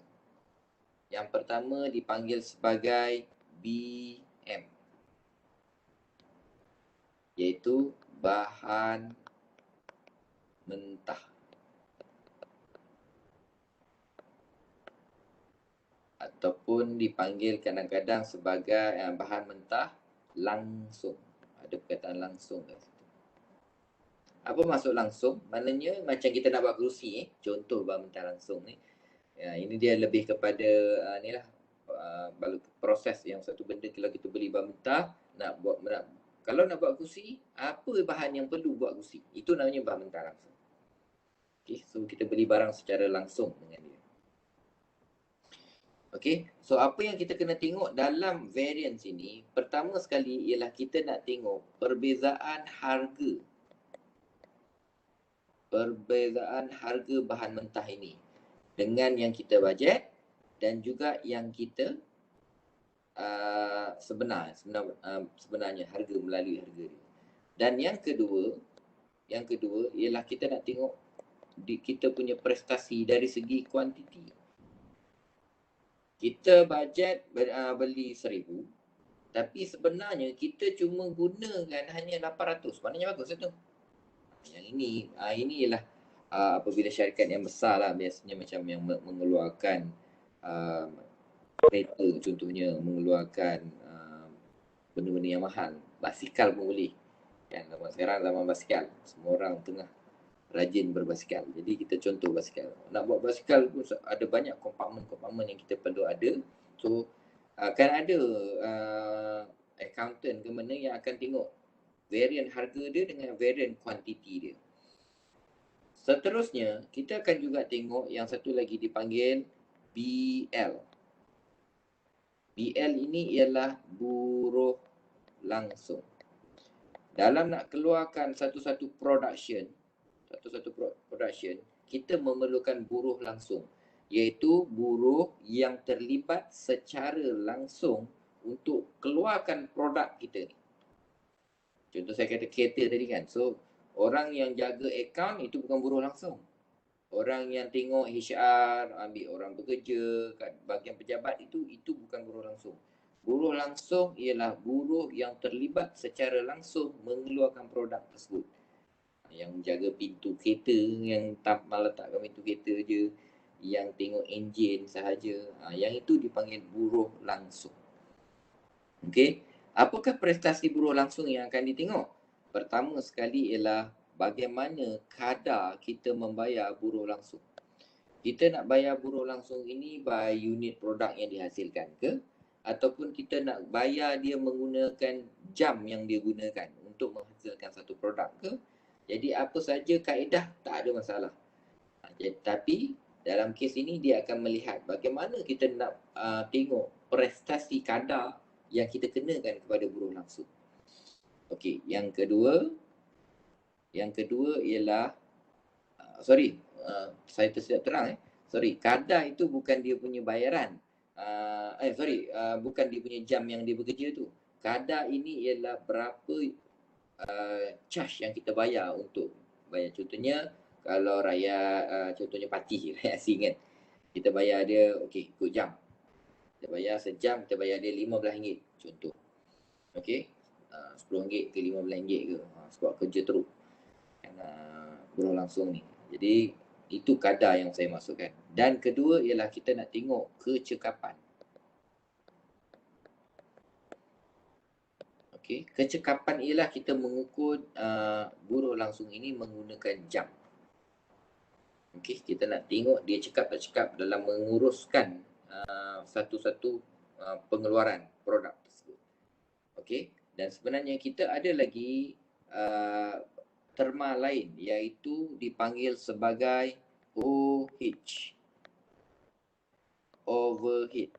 Yang pertama dipanggil sebagai BM, iaitu bahan mentah. Ataupun dipanggil kadang-kadang sebagai bahan mentah langsung. Ada perkataan langsung kat situ. Apa maksud langsung? Maknanya macam kita nak buat kerusi contoh bahan mentah langsung ni. Ya, ini dia lebih kepada proses yang satu benda kalau kita beli bahan mentah kalau nak buat kerusi, apa bahan yang perlu buat kerusi? Itu namanya bahan mentah langsung. Okay, so kita beli barang secara langsung dengan dia. Okay, so apa yang kita kena tengok dalam variance ini, pertama sekali ialah kita nak tengok perbezaan harga. Perbezaan harga bahan mentah ini dengan yang kita bajet dan juga yang kita sebenarnya harga melalui harga dia. Dan yang kedua ialah kita nak tengok kita punya prestasi dari segi kuantiti. Kita bajet beli 1,000 tapi sebenarnya kita cuma gunakan hanya 800. Maknanya bagus tu. Yang ini ialah apabila syarikat yang besar lah biasanya macam yang mengeluarkan kereta contohnya, mengeluarkan benda-benda yang mahal. Basikal pun boleh. Kan sekarang zaman basikal, semua orang tengah rajin berbasikal. Jadi kita contoh basikal. Nak buat basikal pun ada banyak kompartmen-kompartmen yang kita perlu ada. So akan ada accountant ke mana yang akan tengok varian harga dia dengan varian kuantiti dia. Seterusnya kita akan juga tengok yang satu lagi dipanggil BL. BL ini ialah buruh langsung. Dalam nak keluarkan satu-satu production, kita memerlukan buruh langsung, iaitu buruh yang terlibat secara langsung untuk keluarkan produk kita ni. Contoh saya kata kereta tadi kan. So orang yang jaga akaun itu bukan buruh langsung. Orang yang tengok HR, ambil orang bekerja kat bahagian pejabat itu bukan buruh langsung. Buruh langsung ialah buruh yang terlibat secara langsung mengeluarkan produk tersebut. Yang jaga pintu kereta, yang letakkan pintu kereta je, yang tengok enjin sahaja, yang itu dipanggil buruh langsung. Okey, apakah prestasi buruh langsung yang akan ditengok? Pertama sekali ialah bagaimana kadar kita membayar buruh langsung. Kita nak bayar buruh langsung ini by unit produk yang dihasilkan ke? Ataupun kita nak bayar dia menggunakan jam yang dia gunakan untuk menghasilkan satu produk ke? Jadi apa saja kaedah tak ada masalah. Tapi dalam kes ini dia akan melihat bagaimana kita nak tengok prestasi kadar yang kita kenakan kepada buruh langsung. Okey, yang kedua ialah saya tersilap terang kadar itu bukan dia punya bayaran. Bukan dia punya jam yang dia bekerja tu. Kadar ini ialah berapa charge yang kita bayar untuk bayar. Contohnya kalau contohnya parti rakyat asing kan. Kita bayar dia ikut jam. Kita bayar sejam, kita bayar dia RM15 contoh. Okey. RM10 ke RM15 ke sebab kerja teruk. Buruh langsung ni. Jadi itu kadar yang saya masukkan. Dan kedua ialah kita nak tengok kecekapan. Okey, kecekapan ialah kita mengukur buruh langsung ini menggunakan jam. Okey, kita nak tengok dia cekap tak cekap dalam menguruskan satu-satu pengeluaran produk tersebut. Okey, dan sebenarnya kita ada lagi terma lain iaitu dipanggil sebagai OH. Overhead.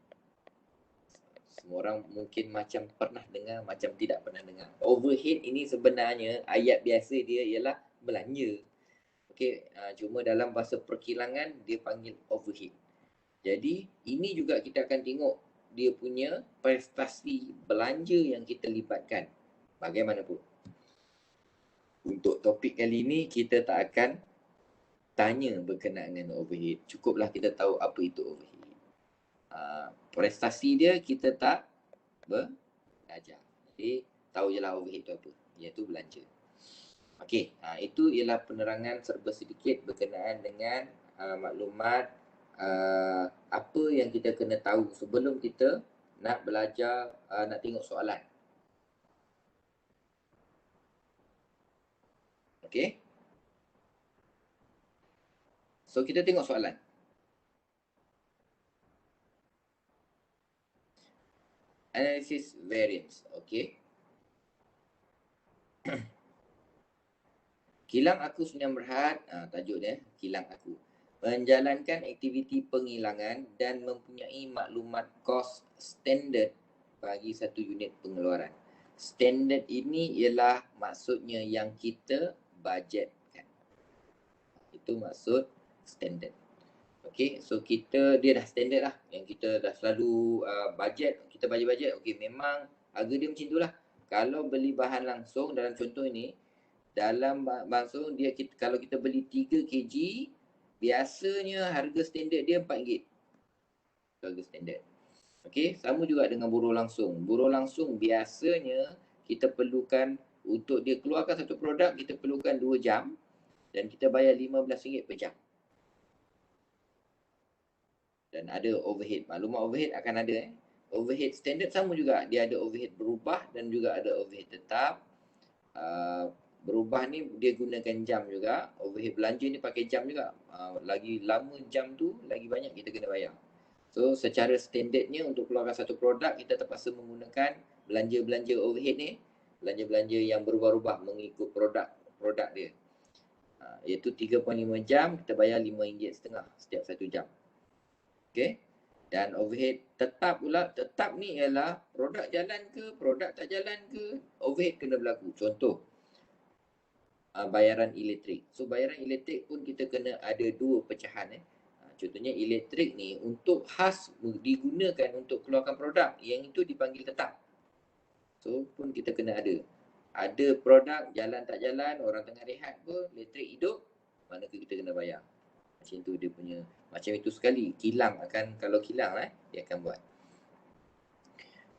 Semua orang mungkin macam pernah dengar, macam tidak pernah dengar. Overhead ini sebenarnya ayat biasa dia ialah belanja. Okey, cuma dalam bahasa perkilangan dia panggil overhead. Jadi ini juga kita akan tengok dia punya prestasi belanja yang kita libatkan. Bagaimanapun. Untuk topik kali ini kita tak akan tanya berkenaan dengan overhead. Cukuplah kita tahu apa itu overhead. Prestasi dia kita tak belajar. Jadi tahu je lah overhead itu apa. Iaitu belanja. Okey, itu ialah penerangan serba sedikit berkenaan dengan maklumat apa yang kita kena tahu sebelum kita nak belajar, nak tengok soalan. Okey. So kita tengok soalan. Analysis variance. Okey. Kilang aku Sdn Bhd, tajuk dia, kilang aku. Menjalankan aktiviti penghilangan dan mempunyai maklumat kos standard bagi satu unit pengeluaran. Standard ini ialah maksudnya yang kita bajetkan. Itu maksud standard. Okey, so dia dah standard lah. Yang kita dah selalu bajet, kita bajet. Okey, memang harga dia macam itulah. Kalau beli bahan langsung dalam contoh ini, dalam langsung kalau kita beli 3 kg, biasanya harga standard dia RM4. Harga standard. Okey, sama juga dengan buruh langsung. Buruh langsung biasanya kita perlukan untuk dia keluarkan satu produk, kita perlukan 2 jam dan kita bayar RM15 per jam. Dan ada overhead. Maklumat overhead akan ada. Overhead standard sama juga. Dia ada overhead berubah dan juga ada overhead tetap. Berubah ni dia gunakan jam juga. Overhead belanja ni pakai jam juga. Lagi lama jam tu, lagi banyak kita kena bayar. So secara standardnya untuk keluarkan satu produk, kita terpaksa menggunakan belanja-belanja overhead ni. Belanja-belanja yang berubah-ubah mengikut produk dia. Iaitu 3.5 jam, kita bayar RM5.50 setiap 1 jam. Okay. Dan overhead tetap pula, tetap ni ialah produk jalan ke, produk tak jalan ke, overhead kena berlaku. Contoh, bayaran elektrik. So bayaran elektrik pun kita kena ada 2 pecahan. Contohnya elektrik ni untuk khas digunakan untuk keluarkan produk, yang itu dipanggil tetap. So pun kita kena ada. Ada produk jalan tak jalan, orang tengah rehat pun, elektrik hidup, mana kita kena bayar. Macam tu dia punya, macam itu sekali. Kilang akan, kalau kilang dia akan buat.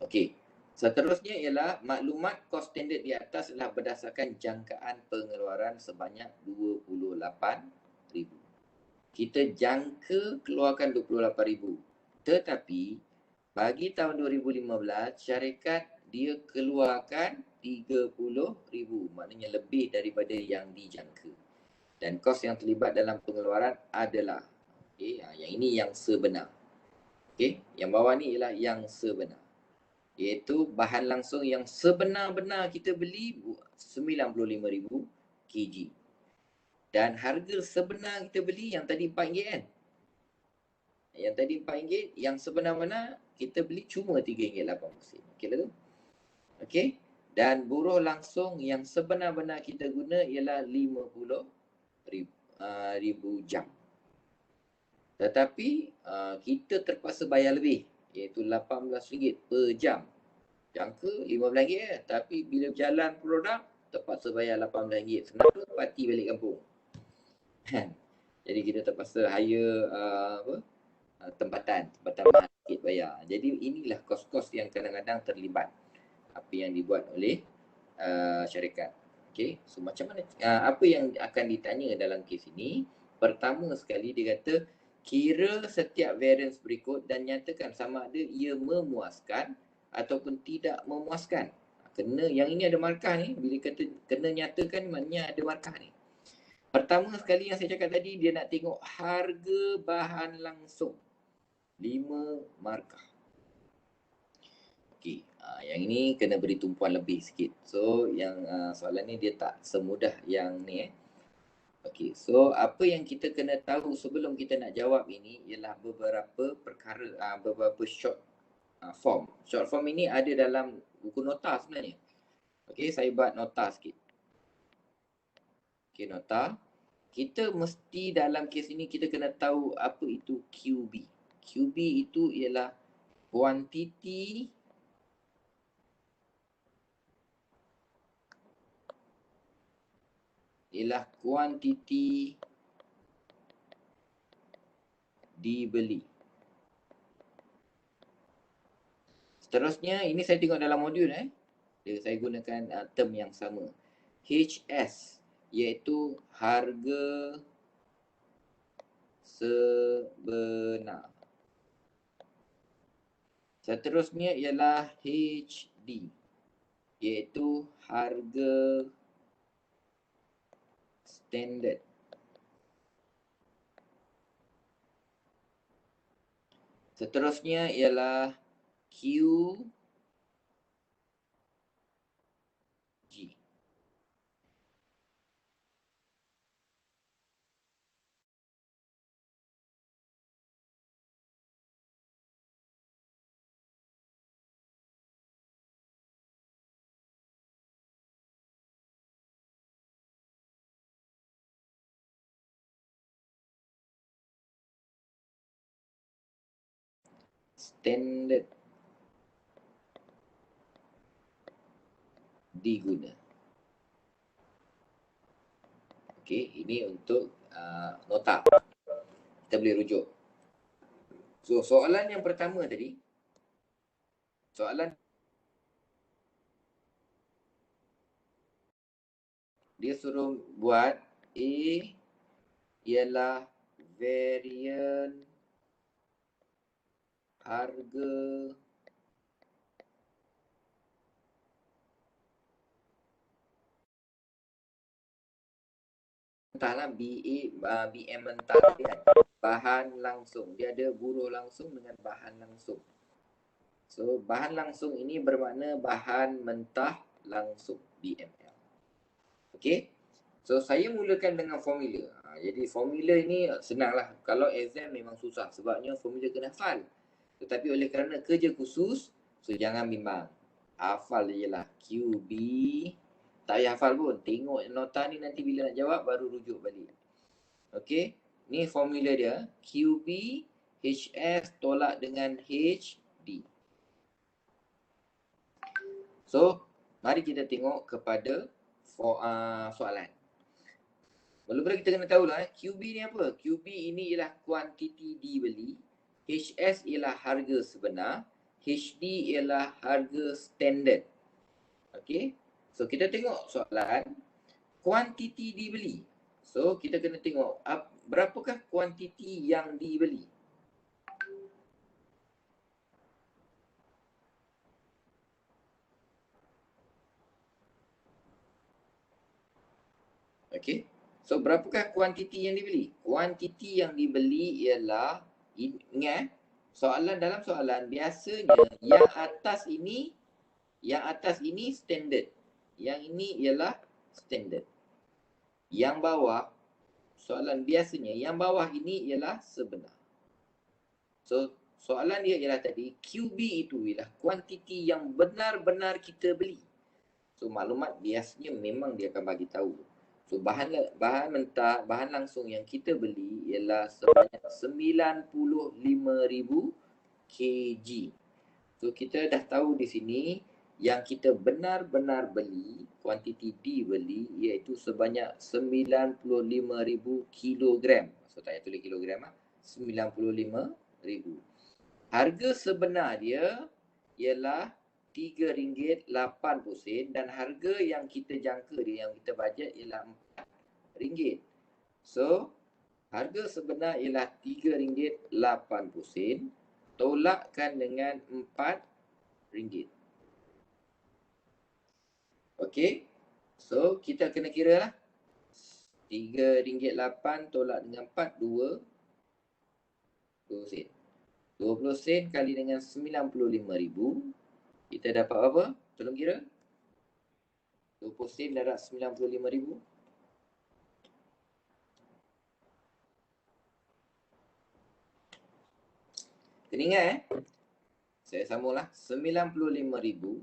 Okey. Seterusnya ialah maklumat kos standard di atas adalah berdasarkan jangkaan pengeluaran sebanyak RM28,000. Kita jangka keluarkan RM28,000. Tetapi bagi tahun 2015 syarikat dia keluarkan RM30,000. Maknanya lebih daripada yang dijangka. Dan kos yang terlibat dalam pengeluaran adalah yang ini yang sebenar. Okey, yang bawah ni ialah yang sebenar. Iaitu bahan langsung yang sebenar-benar kita beli RM95,000 kg. Dan harga sebenar kita beli yang tadi RM4 kan. Yang tadi RM4, yang sebenar-benar kita beli cuma RM3.80. Okey lah tu. Okey. Dan buruh langsung yang sebenar-benar kita guna ialah 50,000 jam. Tetapi kita terpaksa bayar lebih, iaitu RM18 per jam. Jangka RM15 ya, tapi bila berjalan produk terpaksa bayar RM18. Senang tu parti balik kampung. Jadi kita terpaksa hire tempatan mahal sikit bayar. Jadi inilah kos-kos yang kadang-kadang terlibat apa yang dibuat oleh syarikat. Okey, so macam mana apa yang akan ditanya dalam kes ini? Pertama sekali dia kata kira setiap variance berikut dan nyatakan sama ada ia memuaskan ataupun tidak memuaskan. Kena yang ini ada markah ni, bila kata kena nyatakan maknanya ada markah ni. Pertama sekali yang saya cakap tadi, dia nak tengok harga bahan langsung. 5 markah. Okey, yang ini kena beri tumpuan lebih sikit. So yang soalan ni dia tak semudah yang ni Okey, so apa yang kita kena tahu sebelum kita nak jawab ini ialah beberapa perkara, beberapa short form. Short form ini ada dalam buku nota sebenarnya. Okey, saya buat nota sikit. Okey, nota. Kita mesti dalam kes ini kita kena tahu apa itu QB. QB itu ialah kuantiti dibeli. Seterusnya, ini saya tengok dalam modul saya gunakan term yang sama. HS iaitu harga sebenar. Seterusnya ialah HD iaitu harga standard. Seterusnya ialah QG. Standard diguna. Okey, ini untuk nota. Kita boleh rujuk. So, soalan yang pertama tadi, dia suruh buat A ialah varian harga entahlah BM mentah kan, bahan langsung. Dia ada buruh langsung dengan bahan langsung. So bahan langsung ini bermakna bahan mentah langsung, BML. Okey. So saya mulakan dengan formula. Jadi formula ini senanglah. Kalau exam memang susah sebabnya formula kena hafal. Tetapi oleh kerana kerja khusus, so jangan bimbang. Hafal je lah. QB. Tak payah hafal pun. Tengok nota ni nanti bila nak jawab baru rujuk balik. Okey. Ni formula dia. QB, HS tolak dengan HD. So, mari kita tengok kepada soalan. Mula-mula kita kena tahulah QB ni apa? QB ini ialah kuantiti dibeli. HS ialah harga sebenar. HD ialah harga standard. Okey. So kita tengok soalan kuantiti dibeli. So kita kena tengok berapakah kuantiti yang dibeli. Okey. So berapakah kuantiti yang dibeli? Kuantiti yang dibeli ialah ingat dalam soalan biasanya yang atas ini standard. Yang ini ialah standard. Yang bawah soalan biasanya yang bawah ini ialah sebenar. So soalan dia ialah tadi QB itu ialah kuantiti yang benar-benar kita beli. So maklumat biasanya memang dia akan bagi tahu. So bahan mentah, bahan langsung yang kita beli ialah sebanyak 95,000 kg. So kita dah tahu di sini yang kita benar-benar beli, kuantiti dibeli iaitu sebanyak 95,000 kilogram. So tak payah tulis kilogram 95,000. Harga sebenar dia ialah RM3.80 dan harga yang kita jangka dia, yang kita bajet ialah RM4. So, harga sebenar ialah RM3.80 tolakkan dengan RM4. Okey. So, kita kena kira lah. RM3.8 tolak dengan 4, 20 sen. 20 sen kali dengan 95,000. Kita dapat apa? Tolong kira. 20 sen darab 95,000. Kena ingat Saya sambunglah. 95,000.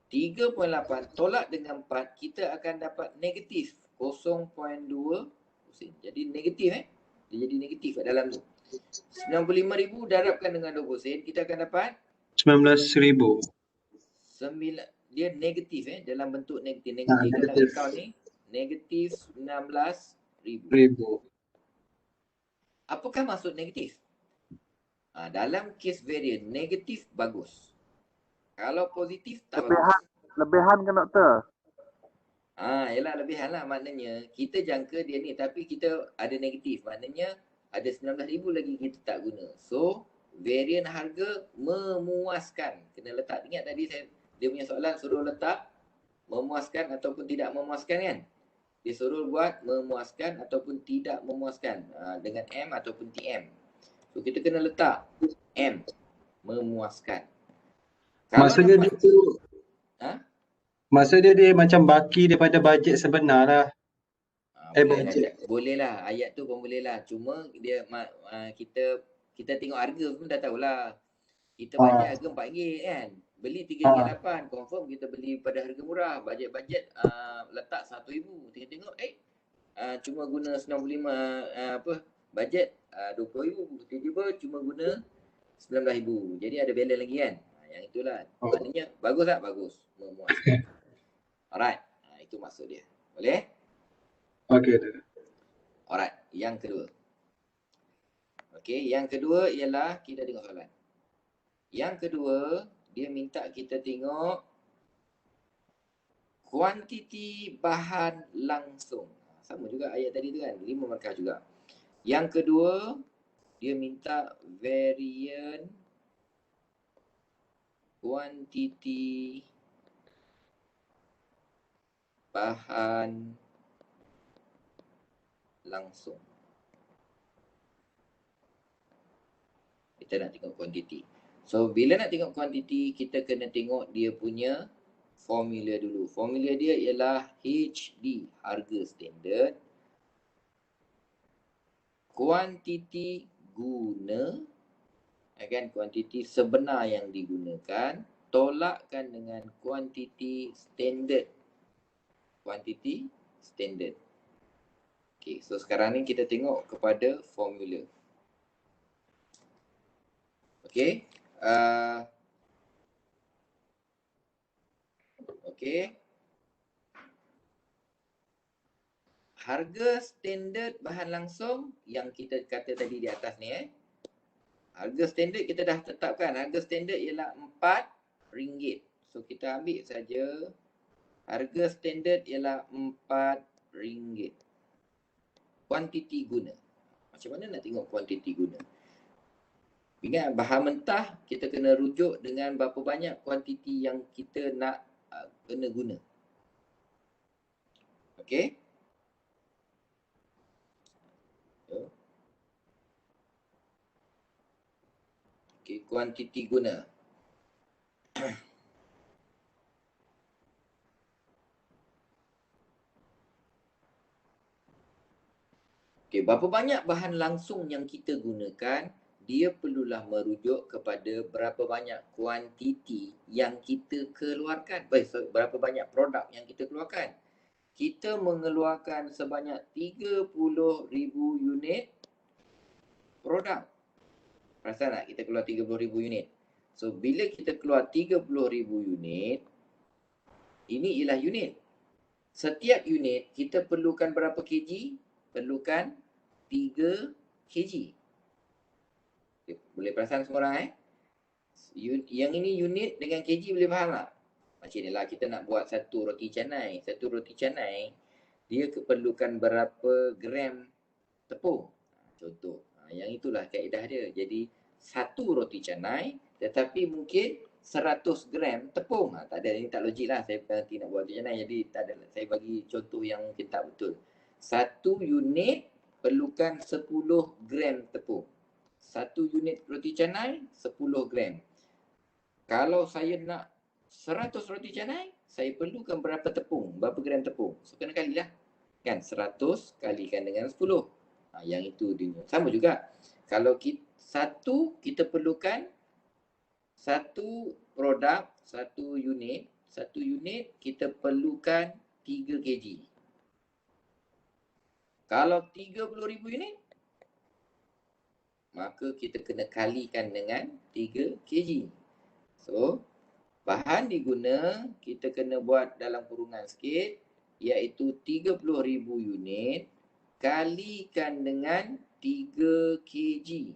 3.8 tolak dengan 4, kita akan dapat negatif 0.2 sen. Jadi negatif Dia jadi negatif kat dalam tu. 95,000 darabkan dengan 20 sen, kita akan dapat
19,000.
Dia negatif dalam bentuk negatif. Negatif dalam
Negatif.
akaun ni negatif 19,000. Apakah maksud negatif? Dalam kes varian negatif bagus. Kalau positif tak bagus.
Lebihan ke doktor?
Yalah lebihan lah, maknanya kita jangka dia ni tapi kita ada negatif. Maknanya ada 19,000 lagi kita tak guna. So varian harga memuaskan. Kena letak, ingat tadi dia punya soalan suruh letak memuaskan ataupun tidak memuaskan kan. Dia suruh buat memuaskan ataupun tidak memuaskan dengan M ataupun TM. So kita kena letak M, memuaskan.
Maksudnya dia tu maksudnya dia macam baki daripada bajet sebenar lah.
Boleh lah, ayat tu pun boleh lah. Cuma dia kita tengok harga pun dah tahulah. Kita bajet harga RM4 kan. Beli RM3.8, confirm kita beli pada harga murah. Bajet-bajet letak RM1,000. Tengok cuma guna 95 bajet RM20,000. Tiba-tiba cuma guna RM19,000. Jadi ada balance lagi kan. Yang itulah. Maknanya bagus tak? Bagus. Memuaskan. Alright. Itu maksud dia. Boleh?
Okey.
Alright. Yang kedua. Okey, yang kedua ialah kita tengok soalan. Yang kedua, dia minta kita tengok kuantiti bahan langsung. Sama juga ayat tadi tu kan, 5 markah juga. Yang kedua, dia minta varian kuantiti bahan langsung. Kita nak tengok kuantiti. So, bila nak tengok kuantiti, kita kena tengok dia punya formula dulu. Formula dia ialah HD, harga standard. Kuantiti guna, kan, kuantiti sebenar yang digunakan, tolakkan dengan kuantiti standard. Kuantiti standard. Okay, so sekarang ni kita tengok kepada formula. Okay. Okay. Harga standard bahan langsung yang kita kata tadi di atas ni harga standard kita dah tetapkan. Harga standard ialah RM4. So kita ambil saja harga standard ialah RM4. Kuantiti guna. Macam mana nak tengok kuantiti guna? Ingat bahan mentah kita kena rujuk dengan berapa banyak kuantiti yang kita nak kena guna. Okey? Okey, kuantiti guna. Okey, berapa banyak bahan langsung yang kita gunakan dia perlulah merujuk kepada berapa banyak kuantiti yang kita keluarkan. Berapa banyak produk yang kita keluarkan. Kita mengeluarkan sebanyak 30,000 unit produk. Perasan tak kita keluar 30,000 unit? So, bila kita keluar 30,000 unit, ini ialah unit. Setiap unit kita perlukan berapa kg? Perlukan 3 kg. Boleh perasan semua orang Yang ini unit dengan kg boleh faham tak? Macam inilah kita nak buat satu roti canai. Satu roti canai, dia perlukan berapa gram tepung. Contoh. Yang itulah kaedah dia. Jadi, satu roti canai tetapi mungkin 100 gram tepung. Tak ada, ini tak logik lah. Saya nanti nak buat roti canai. Jadi, tak ada. Saya bagi contoh yang mungkin tak betul. Satu unit perlukan 10 gram tepung. Satu unit roti canai, 10 gram. Kalau saya nak 100 roti canai, saya perlukan berapa tepung? Berapa gram tepung? So, kena kalilah. Kan? 100 kalikan dengan 10. Yang itu dia. Sama juga. Kalau kita perlukan satu produk, satu unit kita perlukan 3 kg. Kalau 30,000 unit, maka kita kena kalikan dengan 3 kg. So, bahan diguna, kita kena buat dalam kurungan sikit, iaitu 30,000 unit kalikan dengan 3 kg.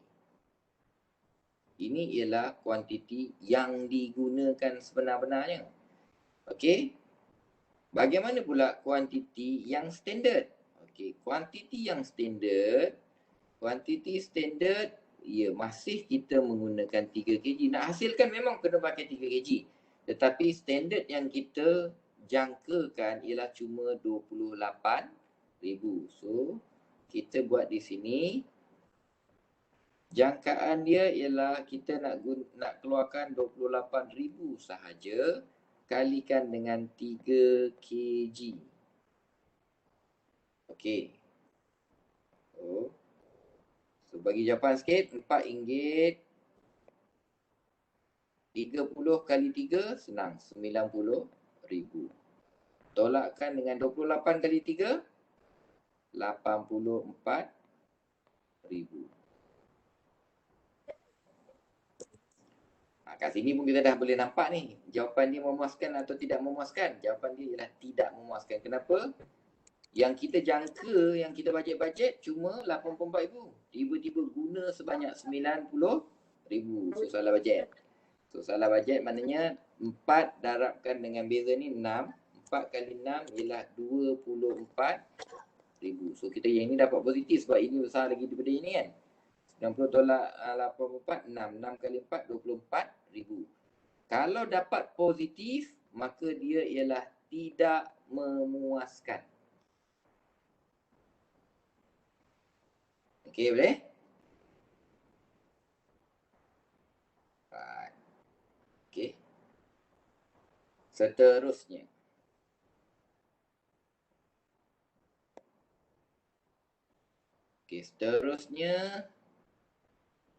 Ini ialah kuantiti yang digunakan sebenar-benarnya. Okey. Bagaimana pula kuantiti yang standard? Okey, kuantiti yang standard, ya masih kita menggunakan 3 kg. Nak hasilkan memang kena pakai 3 kg. Tetapi standard yang kita jangkakan ialah cuma 28,000. So, kita buat di sini. Jangkaan dia ialah kita nak keluarkan 28,000 sahaja kalikan dengan 3 kg. Okey. So, bagi jawapan sikit, RM4. 30 kali 3, senang. 90,000. Tolakkan dengan 28 kali 3, 84,000. Kat sini pun kita dah boleh nampak ni. Jawapan dia memuaskan atau tidak memuaskan. Jawapan dia ialah tidak memuaskan. Kenapa? Yang kita jangka, yang kita bajet-bajet cuma 84,000. Tiba-tiba guna sebanyak 90,000. So, salah bajet. So, salah bajet maknanya 4 darabkan dengan beza ni 6. 4 kali 6 ialah 24,000. So, kita yang ni dapat positif sebab ini besar lagi daripada ini kan. 90 tolak 84, 6. 6 kali 4, 24,000. Kalau dapat positif, maka dia ialah tidak memuaskan. Okey, boleh? Right. Okey. Seterusnya. Okey, seterusnya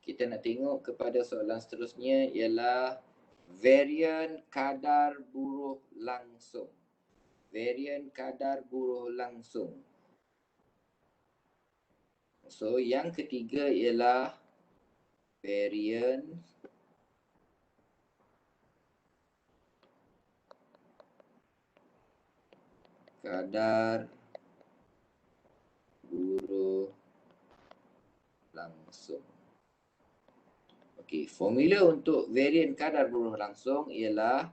kita nak tengok kepada soalan seterusnya ialah varian kadar buruh langsung. Varian kadar buruh langsung. So, yang ketiga ialah varian kadar buruh langsung. Okey, formula untuk varian kadar buruh langsung ialah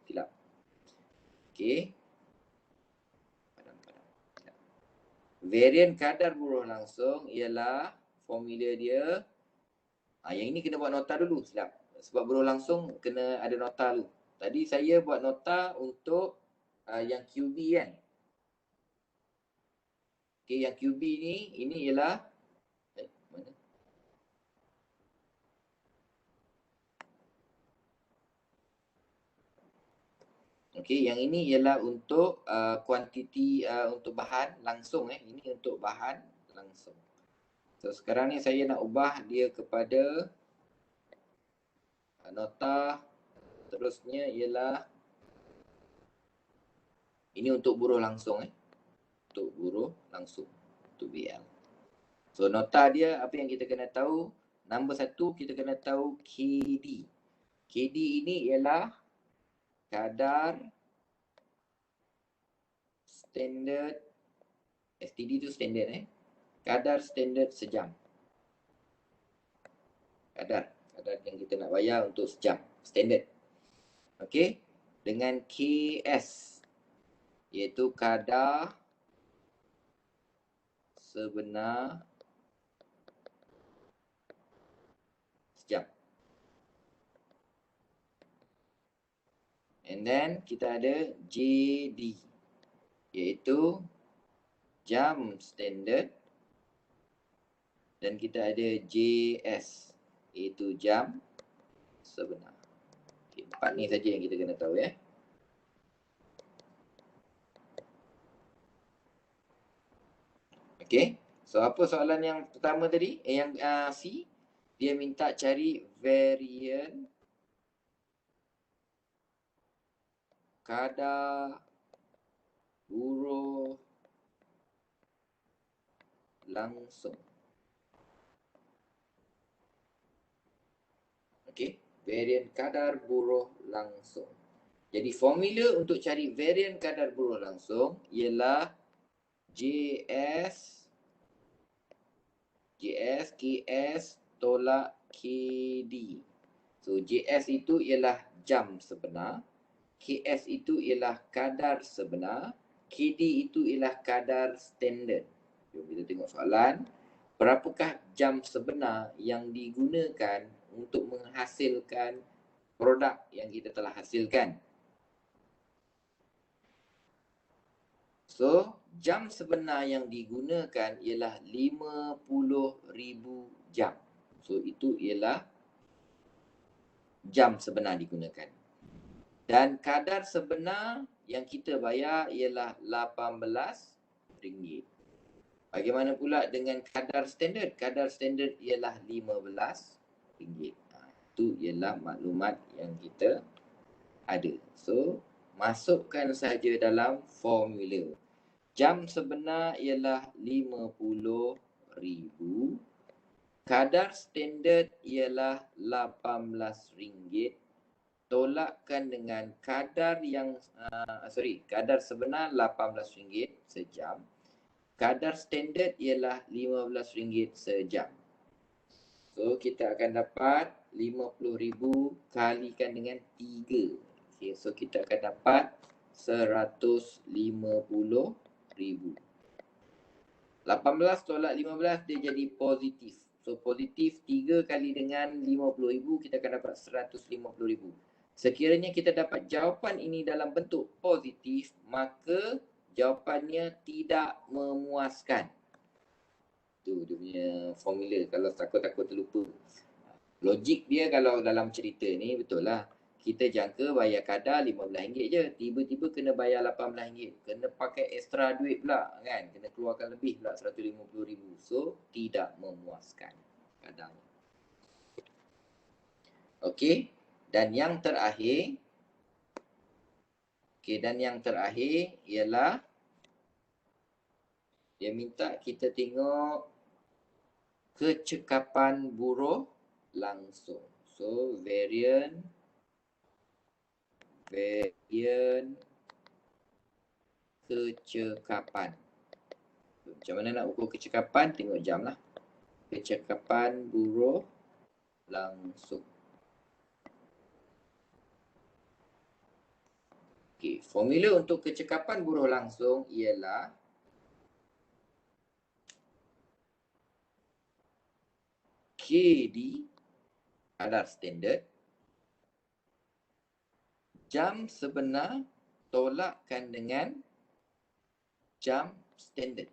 silap. Okey. Varian kadar buruh langsung ialah formula dia. Yang ini kena buat nota dulu, silap. Sebab buruh langsung kena ada nota dulu. Tadi saya buat nota untuk yang QB kan. Okey, yang QB ni, ini ialah mana? Okey, yang ini ialah untuk kuantiti untuk bahan langsung Ini untuk bahan langsung. So sekarang ni saya nak ubah dia kepada nota terusnya ialah ini untuk buruh langsung Untuk buruh langsung, untuk BL. So nota dia apa yang kita kena tahu? Nombor satu kita kena tahu KD. KD ini ialah kadar standard, STD tu standard kadar standard sejam. Kadar yang kita nak bayar untuk sejam, standard. Okey, dengan KS iaitu kadar sebenar sejam. And then kita ada JD iaitu jam standard, dan kita ada JS iaitu jam sebenar. Okay, 4 ni saja yang kita kena tahu Okay, so apa soalan yang pertama tadi? Yang C, dia minta cari varian kadar buruh langsung. Okey, varian kadar buruh langsung. Jadi formula untuk cari varian kadar buruh langsung ialah JS KS tolak KD. So JS itu ialah jam sebenar, KS itu ialah kadar sebenar, KD itu ialah kadar standard. Jom kita tengok soalan. Berapakah jam sebenar yang digunakan untuk menghasilkan produk yang kita telah hasilkan? So, jam sebenar yang digunakan ialah 50,000 jam. So, itu ialah jam sebenar digunakan. Dan kadar sebenar yang kita bayar ialah RM18. Bagaimana pula dengan kadar standard? Kadar standard ialah RM15. Itu ialah maklumat yang kita ada. So, masukkan saja dalam formula. Jam sebenar ialah 50,000. Kadar standard ialah RM18. Tolakkan dengan kadar yang kadar sebenar RM18 sejam. Kadar standard ialah RM15 sejam. So kita akan dapat 50,000 kalikan dengan 3. Okay, so kita akan dapat 150,000. 18 tolak 15 dia jadi positif. So positif 3 kali dengan 50,000 kita akan dapat 150,000. Sekiranya kita dapat jawapan ini dalam bentuk positif, maka jawapannya tidak memuaskan. Tu dia punya formula kalau takut-takut terlupa. Logik dia kalau dalam cerita ni betul lah. Kita jangka bayar kadar RM15 je. Tiba-tiba kena bayar RM18. Kena pakai extra duit pula kan. Kena keluarkan lebih pula 150,000. So, tidak memuaskan kadarnya. Okey. Dan yang terakhir. Okey, dan yang terakhir ialah dia minta kita tengok kecekapan buruh langsung. So, varian kecekapan. Macam mana nak ukur kecekapan? Tengok jam lah. Kecekapan buruh langsung. Okay, formula untuk kecekapan buruh langsung ialah KD, kadar standard, jam sebenar tolakkan dengan jam standard.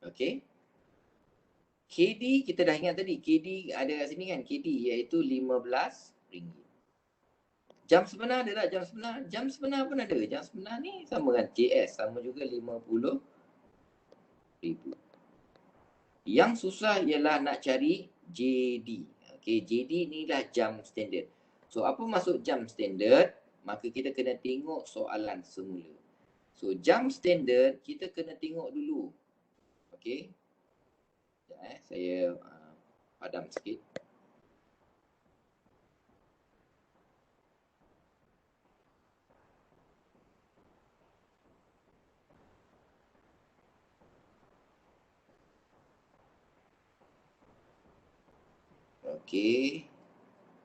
Okey. KD kita dah ingat tadi. KD ada kat sini kan. KD iaitu RM15. Jam sebenar ada tak jam sebenar? Jam sebenar pun ada. Jam sebenar ni sama dengan JS. Sama juga 50,000. Yang susah ialah nak cari JD. Okay, JD ni lah jam standard. So apa maksud jam standard? Maka kita kena tengok soalan semula. So jam standard kita kena tengok dulu. Okay. Sekejap, saya padam sikit. Okey.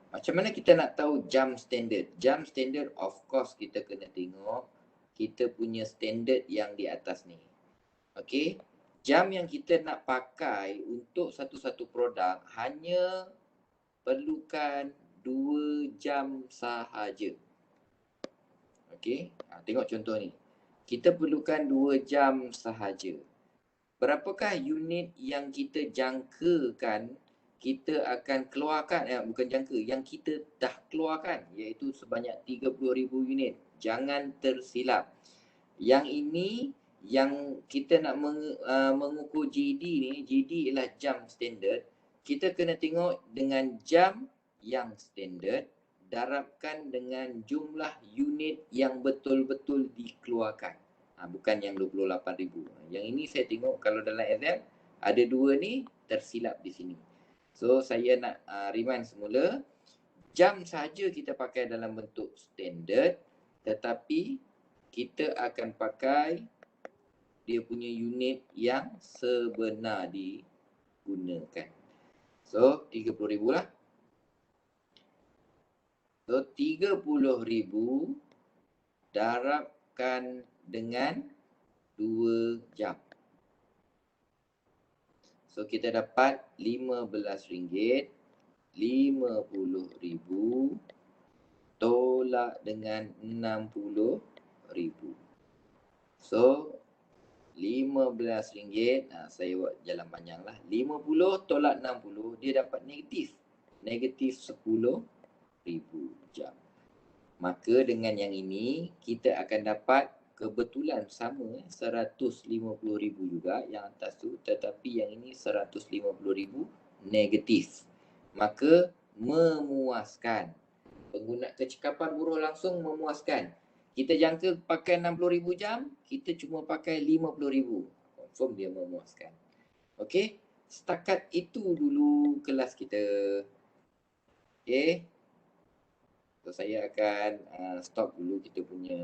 Macam mana kita nak tahu jam standard? Jam standard of course kita kena tengok kita punya standard yang di atas ni. Okey. Jam yang kita nak pakai untuk satu-satu produk hanya perlukan 2 jam sahaja. Okey. Tengok contoh ni. Kita perlukan 2 jam sahaja. Berapakah unit yang kita jangkakan kita akan keluarkan, bukan jangka, yang kita dah keluarkan, iaitu sebanyak 30,000 unit. Jangan tersilap. Yang ini yang kita nak mengukur JD ni, JD ialah jam standard. Kita kena tengok dengan jam yang standard darabkan dengan jumlah unit yang betul-betul dikeluarkan. Bukan yang 28,000. Yang ini saya tengok kalau dalam exam ada 2 ni tersilap di sini. So saya nak remind semula, jam sahaja kita pakai dalam bentuk standard, tetapi kita akan pakai dia punya unit yang sebenar digunakan. So 30,000 lah. So 30,000 darabkan dengan 2 jam. So kita dapat RM15, 50,000 tolak dengan 60,000. So RM15, saya buat jalan panjang lah. 50 tolak 60, dia dapat negatif. Negatif 10,000 jam. Maka dengan yang ini, kita akan dapat kebetulan sama 150,000 juga yang atas tu, tetapi yang ini 150,000 negatif. Maka memuaskan. Pengguna kecekapan buruh langsung memuaskan. Kita jangka pakai 60,000 jam, kita cuma pakai 50,000. Confirm dia memuaskan. Okey, setakat itu dulu kelas kita. Okey. So saya akan stop dulu kita punya